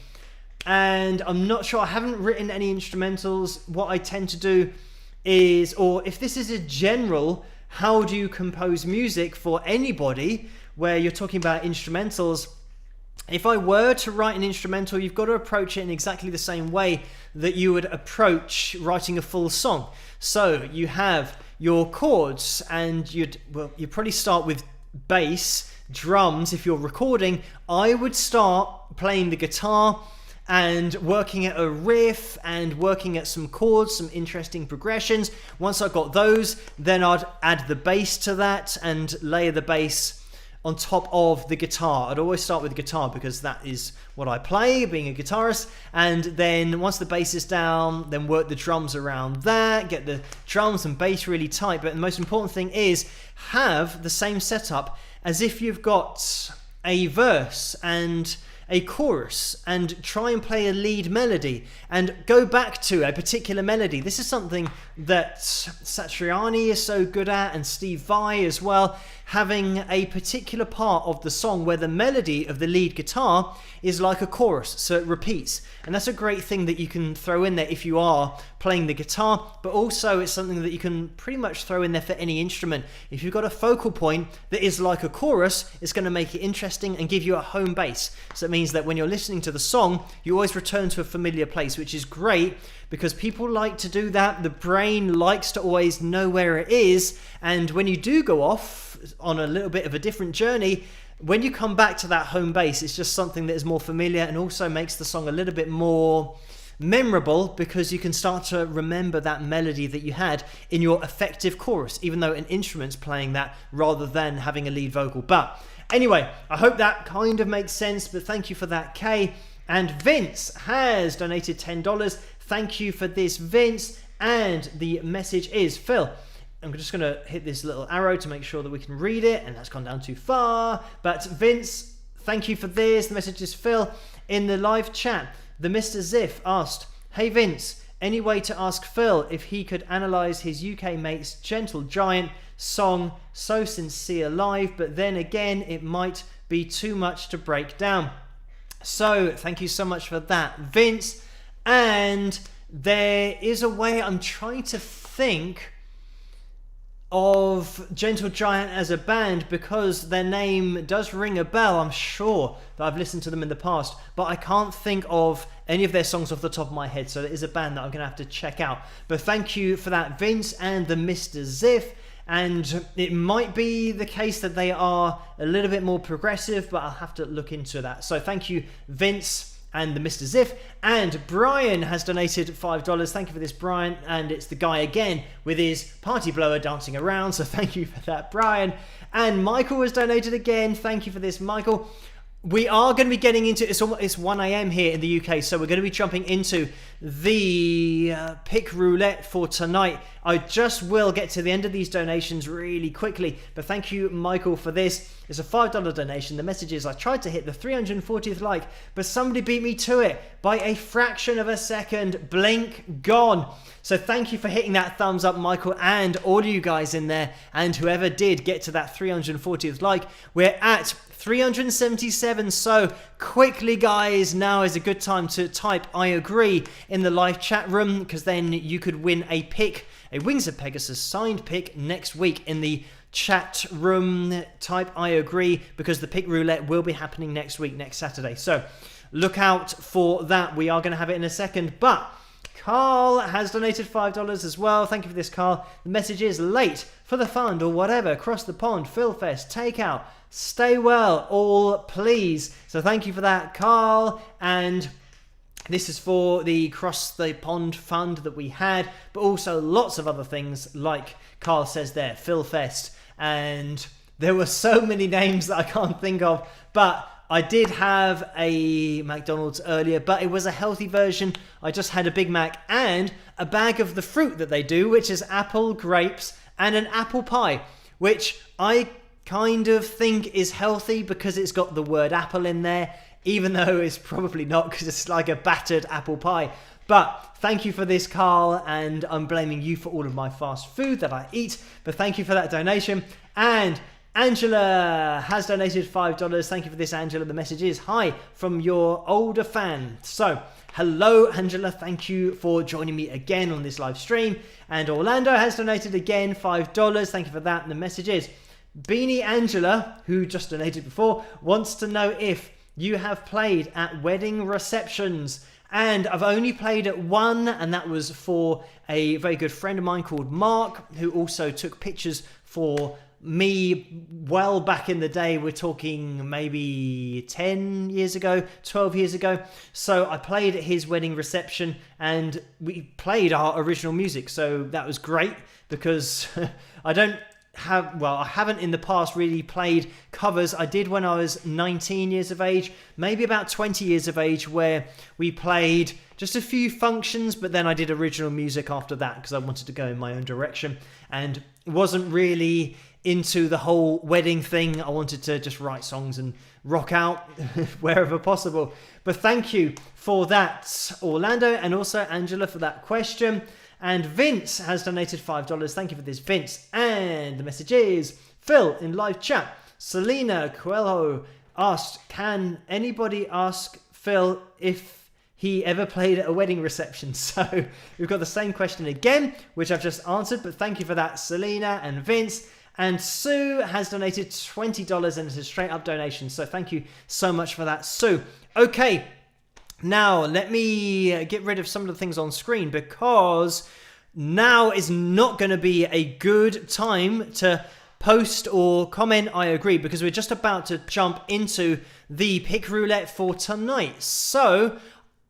And I'm not sure, I haven't written any instrumentals. What I tend to do is, or if this is a general, how do you compose music for anybody where you're talking about instrumentals, if I were to write an instrumental, you've got to approach it in exactly the same way that you would approach writing a full song. So you have your chords, and you'd probably start with bass, drums. If you're recording, I would start playing the guitar and working at a riff and working at some chords, some interesting progressions. Once I got those, then I'd add the bass to that and layer the bass on top of the guitar. I'd always start with guitar because that is what I play, being a guitarist. And then once the bass is down, then work the drums around that, get the drums and bass really tight. But the most important thing is have the same setup as if you've got a verse and a chorus, and try and play a lead melody and go back to a particular melody. This is something that Satriani is so good at, and Steve Vai as well, having a particular part of the song where the melody of the lead guitar is like a chorus, so it repeats. And that's a great thing that you can throw in there if you are playing the guitar, but also it's something that you can pretty much throw in there for any instrument. If you've got a focal point that is like a chorus, it's going to make it interesting and give you a home base. So it means that when you're listening to the song, you always return to a familiar place, which is great because people like to do that. The brain likes to always know where it is, and when you do go off on a little bit of a different journey, when you come back to that home base, it's just something that is more familiar and also makes the song a little bit more memorable because you can start to remember that melody that you had in your effective chorus, even though an instrument's playing that rather than having a lead vocal. But anyway, I hope that kind of makes sense, but thank you for that, Kay. And Vince has donated $10. Thank you for this, Vince. And the message is, Phil, I'm just going to hit this little arrow to make sure that we can read it, and that's gone down too far. But Vince, thank you for this. The message is, Phil, in the live chat, the Mr. Ziff asked, hey Vince, any way to ask Phil if he could analyse his UK mate's Gentle Giant song So Sincere live, but then again it might be too much to break down. So thank you so much for that, Vince. And there is a way, I'm trying to think of Gentle Giant as a band because their name does ring a bell. I'm sure that I've listened to them in the past, but I can't think of any of their songs off the top of my head, so it is a band that I'm going to have to check out. But thank you for that, Vince and the Mr. Ziff. and it might be the case that they are a little bit more progressive, but I'll have to look into that. So thank you, Vince and the Mr. Ziff. And Brian has donated $5. Thank you for this, Brian. And it's the guy again with his party blower dancing around. So thank you for that, Brian. And Michael has donated again. Thank you for this, Michael. We are going to be getting into, it's 1 a.m. here in the UK, so we're going to be jumping into the pick roulette for tonight. I just will get to the end of these donations really quickly, but thank you, Michael, for this. It's a $5 donation. The message is, I tried to hit the 340th like, but somebody beat me to it by a fraction of a second. Blink gone. So thank you for hitting that thumbs up, Michael, and all of you guys in there, and whoever did get to that 340th like. We're at 377, so quickly, guys, now is a good time to type I agree in the live chat room, because then you could win a pick, a Wings of Pegasus signed pick next week in the chat room. Type I agree, because the pick roulette will be happening next week, next Saturday, so look out for that. We are going to have it in a second, but Carl has donated $5 as well. Thank you for this, Carl. The message is, late for the fund or whatever, across the pond, Philfest, takeout, stay well, all please. So thank you for that, Carl. And this is for the Cross the Pond fund that we had, but also lots of other things, like Carl says there, Philfest. And there were so many names that I can't think of, but I did have a McDonald's earlier, but it was a healthy version. I just had a Big Mac and a bag of the fruit that they do, which is apple, grapes, and an apple pie, which I kind of think is healthy because it's got the word apple in there, even though it's probably not, because it's like a battered apple pie. But thank you for this, Carl, and I'm blaming you for all of my fast food that I eat, but thank you for that donation. And Angela has donated $5. Thank you for this, Angela. The message is, hi from your older fan. So hello, Angela. Thank you for joining me again on this live stream. And Orlando has donated again $5. Thank you for that. And the message is, Beanie Angela, who just donated before, wants to know if you have played at wedding receptions. And I've only played at one, and that was for a very good friend of mine called Mark, who also took pictures for me well back in the day. We're talking maybe 10 years ago, 12 years ago. So I played at his wedding reception, and we played our original music. So that was great, because I haven't in the past really played covers. I did when I was 19 years of age, maybe about 20 years of age, where we played just a few functions, but then I did original music after that because I wanted to go in my own direction and wasn't really into the whole wedding thing. I wanted to just write songs and rock out wherever possible. But thank you for that, Orlando, and also Angela for that question. And Vince has donated $5. Thank you for this, Vince. And the message is, Phil in live chat, Selena Coelho asked, can anybody ask Phil if he ever played at a wedding reception? So we've got the same question again, which I've just answered, but thank you for that, Selena and Vince. And Sue has donated $20, and it's a straight up donation. So thank you so much for that, Sue. Okay, now let me get rid of some of the things on screen, because now is not going to be a good time to post or comment I agree, because we're just about to jump into the pick roulette for tonight. So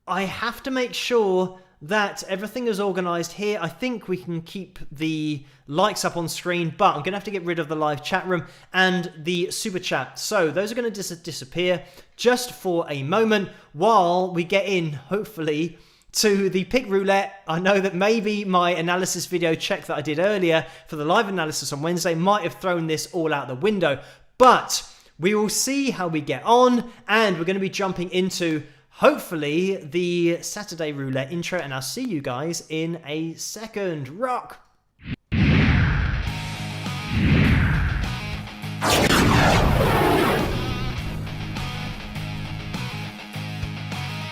I have to make sure that everything is organized here. I think we can keep the likes up on screen, but I'm going to have to get rid of the live chat room and the super chat. So those are going to disappear just for a moment while we get in, hopefully, to the pick roulette. I know that maybe my analysis video check that I did earlier for the live analysis on Wednesday might have thrown this all out the window, but we will see how we get on, and we're going to be jumping into hopefully the Saturday roulette intro, and I'll see you guys in a second. Rock!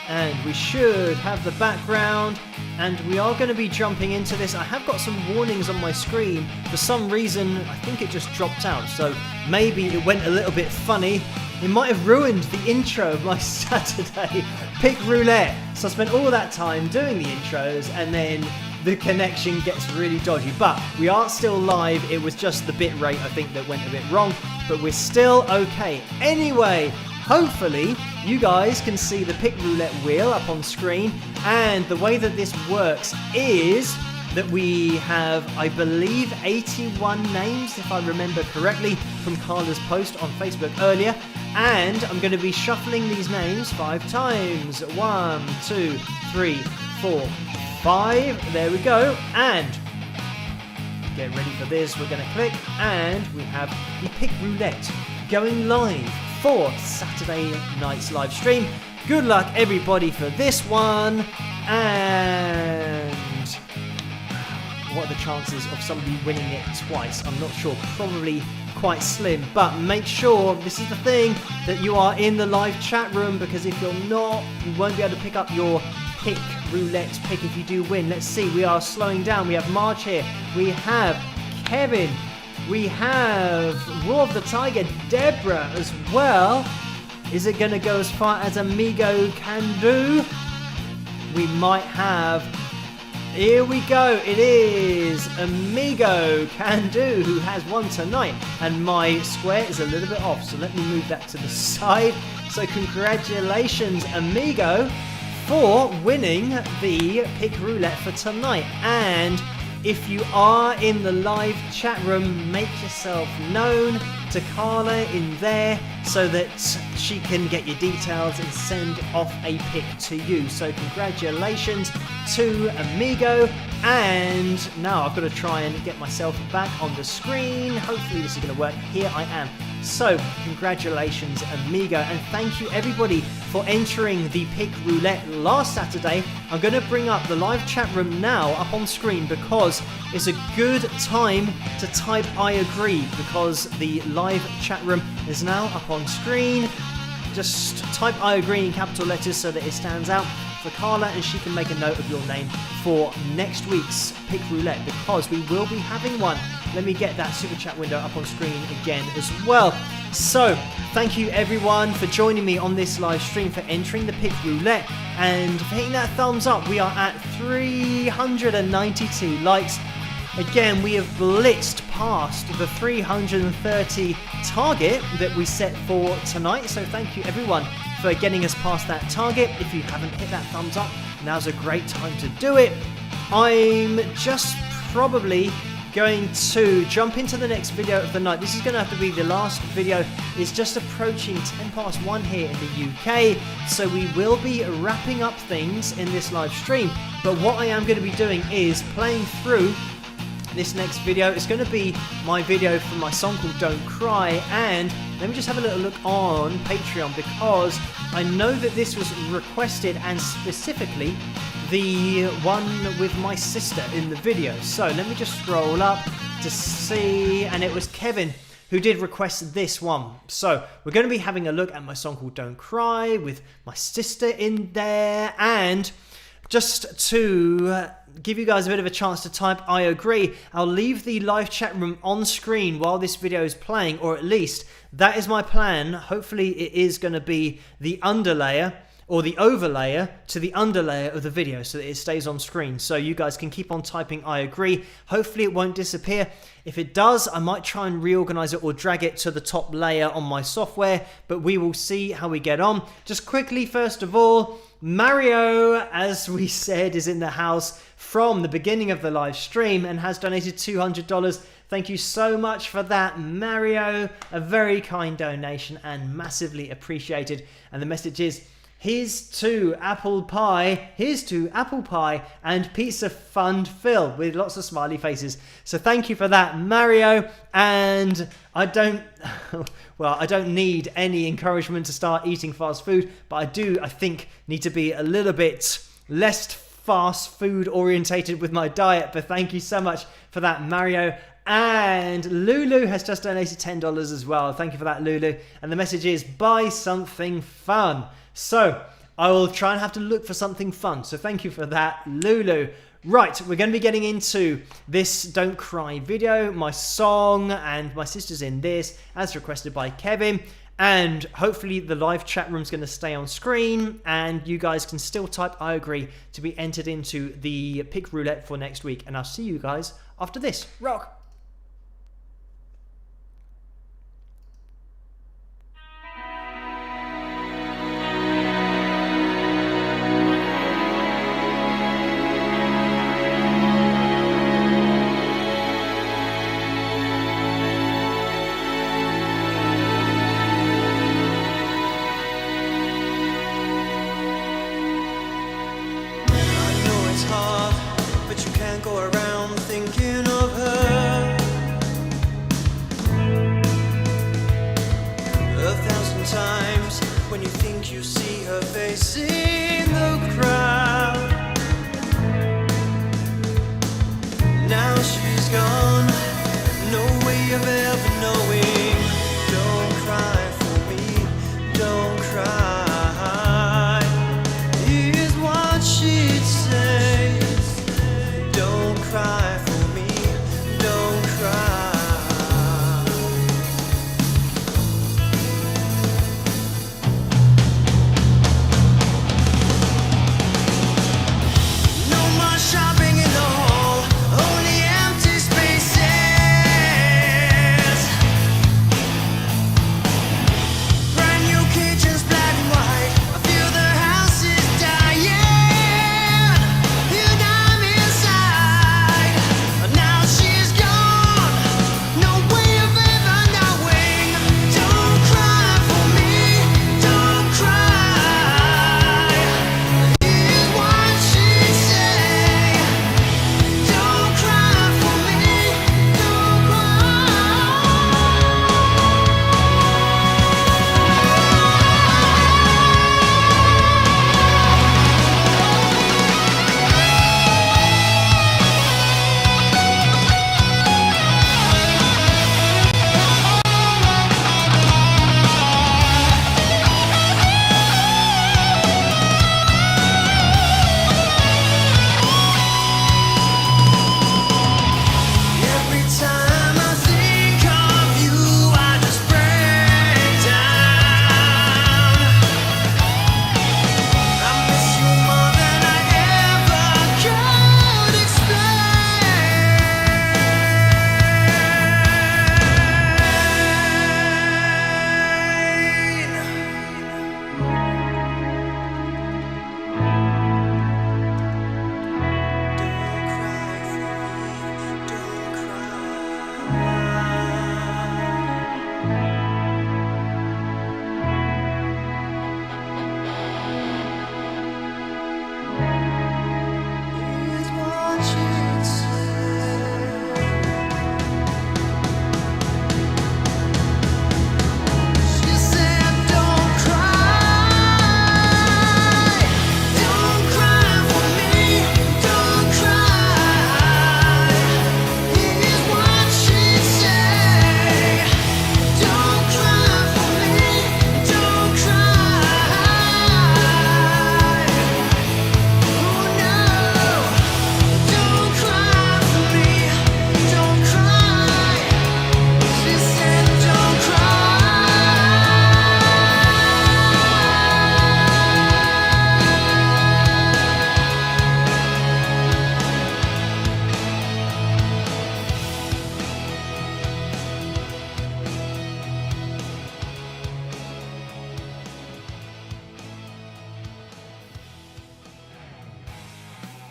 And we should have the background, and we are going to be jumping into this. I have got some warnings on my screen. For some reason, I think it just dropped out, so maybe it went a little bit funny. It might have ruined the intro of my Saturday pick roulette. So I spent all that time doing the intros, and then the connection gets really dodgy. But we are still live. It was just the bit rate, I think, that went a bit wrong. But we're still okay. Anyway, hopefully you guys can see the pick roulette wheel up on screen. And the way that this works is that we have, I believe, 81 names, if I remember correctly, from Carla's post on Facebook earlier. And I'm going to be shuffling these names 5 times. 1, 2, 3, 4, 5. There we go. And get ready for this. We're going to click. And we have the pick roulette going live for Saturday night's live stream. Good luck, everybody, for this one. And what are the chances of somebody winning it twice? I'm not sure. Probably quite slim. But make sure, this is the thing, that you are in the live chat room, because if you're not, you won't be able to pick up your pick roulette pick if you do win. Let's see. We are slowing down. We have Marge here. We have Kevin. We have Raw of the Tiger, Deborah as well. Is it going to go as far as Amigo can do? We might have... Here we go. It is Amigo Can Do who has won tonight. And my square is a little bit off, so let me move that to the side. So congratulations, Amigo, for winning the pick roulette for tonight. And if you are in the live chat room, make yourself known to Carla in there so that she can get your details and send off a pick to you. So congratulations to Amigo. And now I've got to try and get myself back on the screen. Hopefully this is going to work. Here I am. So congratulations, Amigo, and thank you everybody for entering the pick roulette last Saturday. I'm going to bring up the live chat room now up on screen because it's a good time to type I agree, because the live chat room is now up on screen. Just type I agree in capital letters so that it stands out for Carla, and she can make a note of your name for next week's pick roulette, because we will be having one. Let me get that super chat window up on screen again as well. So thank you everyone for joining me on this live stream, for entering the pick roulette, and for hitting that thumbs up. We are at 392 likes. Again, we have blitzed past the 330 target that we set for tonight. So thank you everyone for getting us past that target. If you haven't hit that thumbs up, now's a great time to do it. I'm just probably going to jump into the next video of the night. This is going to have to be the last video. It's just approaching 1:10 here in the UK, so we will be wrapping up things in this live stream. But what I am going to be doing is playing through this next video. It's going to be my video for my song called Don't Cry, and let me just have a little look on Patreon, because I know that this was requested, and specifically the one with my sister in the video. So let me just scroll up to see, and it was Kevin who did request this one. So we're going to be having a look at my song called Don't Cry with my sister in there, and just to give you guys a bit of a chance to type I agree, I'll leave the live chat room on screen while this video is playing, or at least that is my plan. Hopefully it is going to be the underlayer or the overlayer to the underlayer of the video so that it stays on screen, so you guys can keep on typing I agree. Hopefully it won't disappear. If it does, I might try and reorganize it or drag it to the top layer on my software, but we will see how we get on. Just quickly, first of all, Mario, as we said, is in the house from the beginning of the live stream and has donated $200. Thank you so much for that, Mario. A very kind donation and massively appreciated. And the message is, here's to apple pie, and pizza fund filled, with lots of smiley faces. So thank you for that, Mario. And I don't need any encouragement to start eating fast food, but I think, need to be a little bit less fast food orientated with my diet. But thank you so much for that, Mario. And Lulu has just donated $10 as well. Thank you for that, Lulu. And the message is, buy something fun. So I will try and have to look for something fun. So thank you for that, Lulu. Right, we're going to be getting into this Don't Cry video, my song, and my sister's in this, as requested by Kevin. And hopefully the live chat room's going to stay on screen, and you guys can still type I agree to be entered into the pick roulette for next week. And I'll see you guys after this. Rock!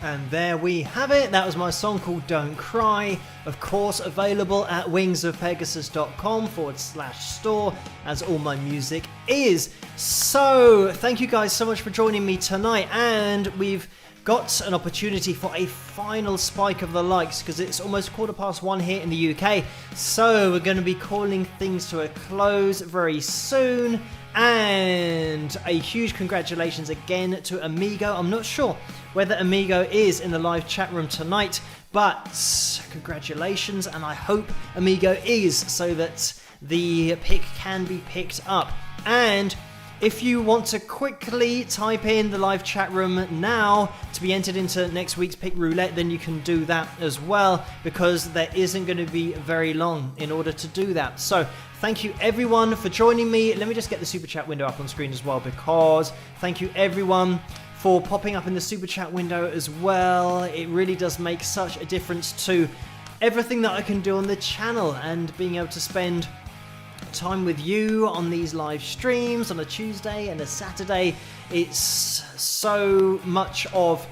And there we have it. That was my song called Don't Cry. Of course, available at wingsofpegasus.com/store, as all my music is. So, thank you guys so much for joining me tonight. And we've got an opportunity for a final spike of the likes because it's almost 1:15 here in the UK. So, we're going to be calling things to a close very soon. And a huge congratulations again to Amigo. I'm not sure whether Amigo is in the live chat room tonight, but congratulations, and I hope Amigo is, so that the pick can be picked up. And if you want to quickly type in the live chat room now to be entered into next week's Pick Roulette, then you can do that as well, because there isn't going to be very long in order to do that. So thank you everyone for joining me. Let me just get the super chat window up on screen as well, because thank you everyone for popping up in the super chat window as well. It really does make such a difference to everything that I can do on the channel, and being able to spend time with you on these live streams on a Tuesday and a Saturday. It's so much of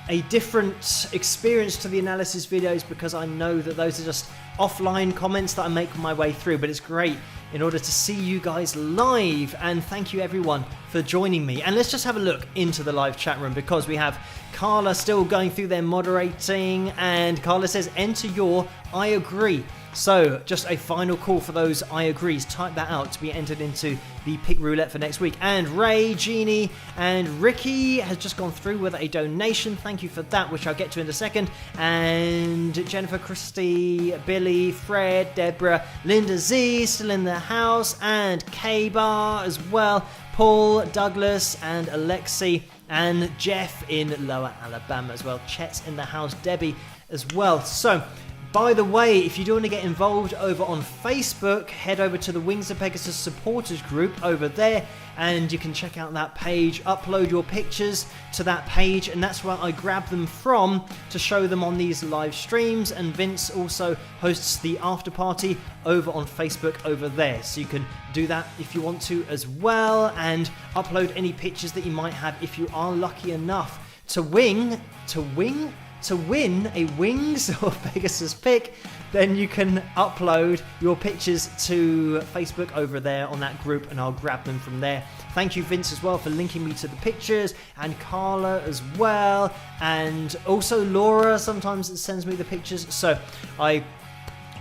a different experience to the analysis videos, because I know that those are just offline comments that I make my way through, but it's great in order to see you guys live. And thank you everyone for joining me. And let's just have a look into the live chat room, because we have Carla still going through their moderating, and Carla says enter your I agree. So just a final call for those I agrees. Type that out to be entered into the Pick Roulette for next week. And Ray, Jeannie and Ricky has just gone through with a donation. Thank you for that, which I'll get to in a second. And Jennifer, Christy, Billy, Fred, Deborah, Linda Z still in the house, and K-Bar as well. Paul, Douglas and Alexi, and Jeff in Lower Alabama as well. Chet's in the house, Debbie as well. So by the way, if you do want to get involved over on Facebook, head over to the Wings of Pegasus supporters group over there, and you can check out that page, upload your pictures to that page, and that's where I grab them from to show them on these live streams. And Vince also hosts the after party over on Facebook over there, so you can do that if you want to as well, and upload any pictures that you might have if you are lucky enough to win a Wings or Pegasus pick. Then you can upload your pictures to Facebook over there on that group, and I'll grab them from there. Thank you Vince as well for linking me to the pictures, and Carla as well, and also Laura sometimes sends me the pictures, so I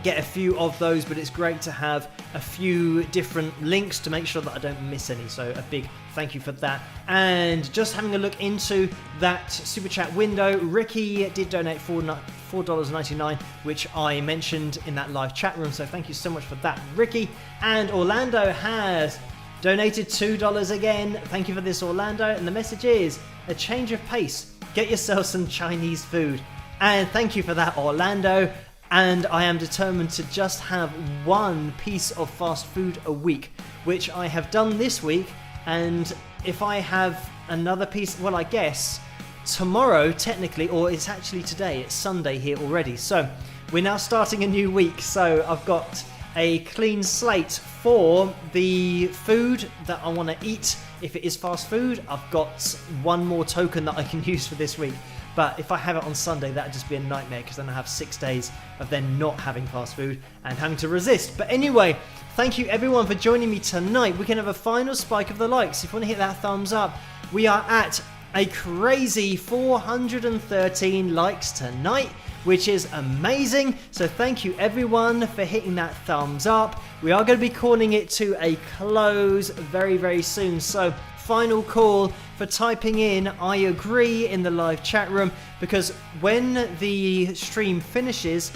get a few of those, but it's great to have a few different links to make sure that I don't miss any. So a big thank you for that. And just having a look into that super chat window, Ricky did donate $4.99, which I mentioned in that live chat room, so thank you so much for that, Ricky. And Orlando has donated $2 again. Thank you for this, Orlando. And the message is a change of pace, get yourself some Chinese food. And thank you for that, Orlando. And I am determined to just have one piece of fast food a week, which I have done this week. And if I have another piece, well, I guess tomorrow technically, or it's actually today, it's Sunday here already, so we're now starting a new week. So I've got a clean slate for the food that I want to eat. If it is fast food, I've got one more token that I can use for this week. But if I have it on Sunday, that'd just be a nightmare, because then I have 6 days of then not having fast food and having to resist. But anyway, thank you everyone for joining me tonight. We can have a final spike of the likes. If you want to hit that thumbs up, we are at a crazy 413 likes tonight, which is amazing. So thank you everyone for hitting that thumbs up. We are going to be calling it to a close very, very soon. So final call for typing in I agree in the live chat room, because when the stream finishes,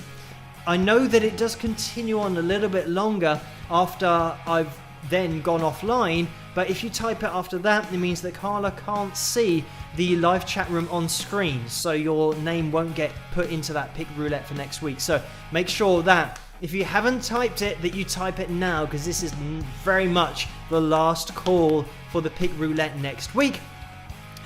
I know that it does continue on a little bit longer after I've then gone offline, but if you type it after that, it means that Carla can't see the live chat room on screen, so your name won't get put into that Pick Roulette for next week. So make sure that if you haven't typed it, that you type it now, because this is very much the last call for the Pick Roulette next week.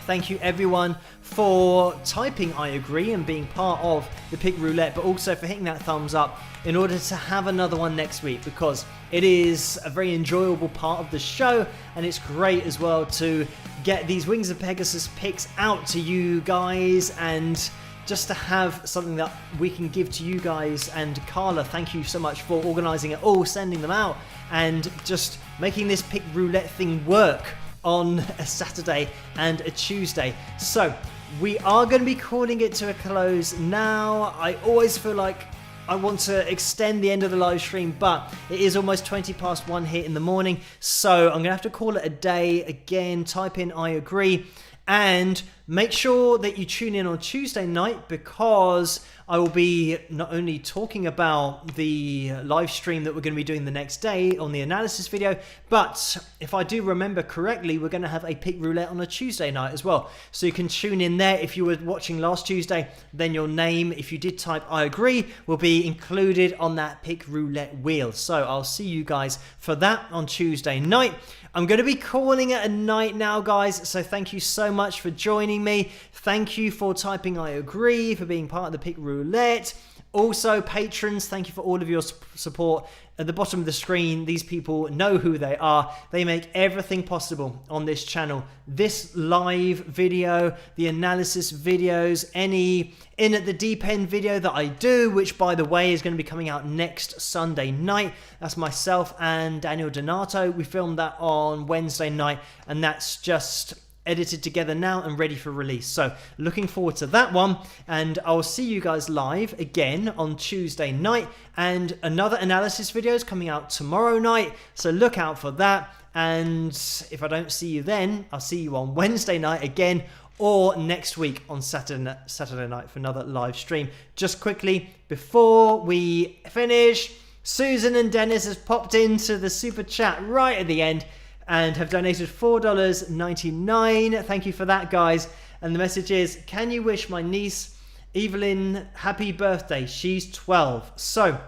Thank you everyone for typing I agree and being part of the Pick Roulette, but also for hitting that thumbs up in order to have another one next week, because it is a very enjoyable part of the show, and it's great as well to get these Wings of Pegasus picks out to you guys, and just to have something that we can give to you guys. And Carla, thank you so much for organising it all, sending them out, and just making this Pick Roulette thing work on a Saturday and a Tuesday. So we are going to be calling it to a close now. I always feel like I want to extend the end of the live stream, but it is almost 20 past 1 here in the morning, so I'm going to have to call it a day. Again, type in I agree, and make sure that you tune in on Tuesday night, because I will be not only talking about the live stream that we're going to be doing the next day on the analysis video, but if I do remember correctly, we're going to have a pick roulette on a Tuesday night as well. So you can tune in there. If you were watching last Tuesday, then your name, if you did type I agree, will be included on that pick roulette wheel. So I'll see you guys for that on Tuesday night. I'm going to be calling it a night now, guys, so thank you so much for joining me. Thank you for typing I agree, for being part of the pick roulette. Also, patrons, thank you for all of your support. At the bottom of the screen, these people know who they are. They make everything possible on this channel. This live video, the analysis videos, any in at the deep end video that I do, which by the way is going to be coming out next Sunday night. That's myself and Daniel Donato. We filmed that on Wednesday night, and that's just edited together now and ready for release. So looking forward to that one, and I'll see you guys live again on Tuesday night, and another analysis video is coming out tomorrow night, so look out for that. And if I don't see you then, I'll see you on Wednesday night again, or next week on Saturday night for another live stream. Just quickly before we finish, Susan and Dennis has popped into the super chat right at the end and have donated $4.99. Thank you for that, guys. And the message is, can you wish my niece Evelyn happy birthday? She's 12. So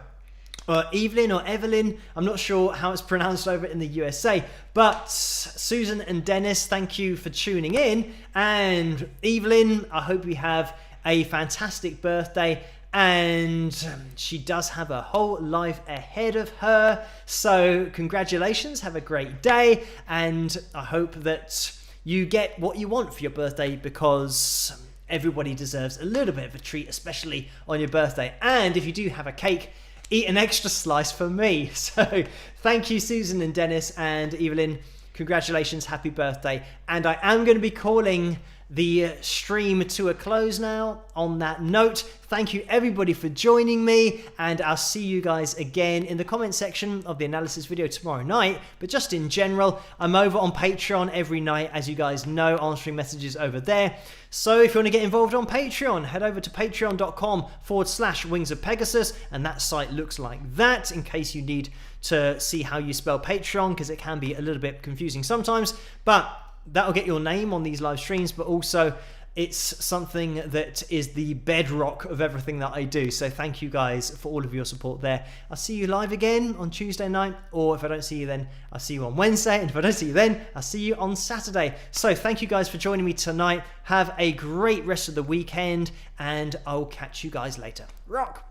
Evelyn or Evelyn, I'm not sure how it's pronounced over in the USA, but Susan and Dennis, thank you for tuning in. And Evelyn, I hope you have a fantastic birthday, and she does have a whole life ahead of her. So congratulations, have a great day, and I hope that you get what you want for your birthday, because everybody deserves a little bit of a treat, especially on your birthday. And if you do have a cake, eat an extra slice for me. So thank you, Susan and Dennis, and Evelyn, congratulations, happy birthday. And I am going to be calling the stream to a close now. On that note, thank you everybody for joining me, and I'll see you guys again in the comment section of the analysis video tomorrow night. But just in general, I'm over on Patreon every night, as you guys know, answering messages over there. So if you want to get involved on Patreon, head over to patreon.com/Wings of Pegasus, and that site looks like that, in case you need to see how you spell Patreon, because it can be a little bit confusing sometimes. But that'll get your name on these live streams, but also it's something that is the bedrock of everything that I do. So thank you guys for all of your support there. I'll see you live again on Tuesday night, or if I don't see you then, I'll see you on Wednesday, and if I don't see you then, I'll see you on Saturday. So thank you guys for joining me tonight. Have a great rest of the weekend, and I'll catch you guys later. Rock!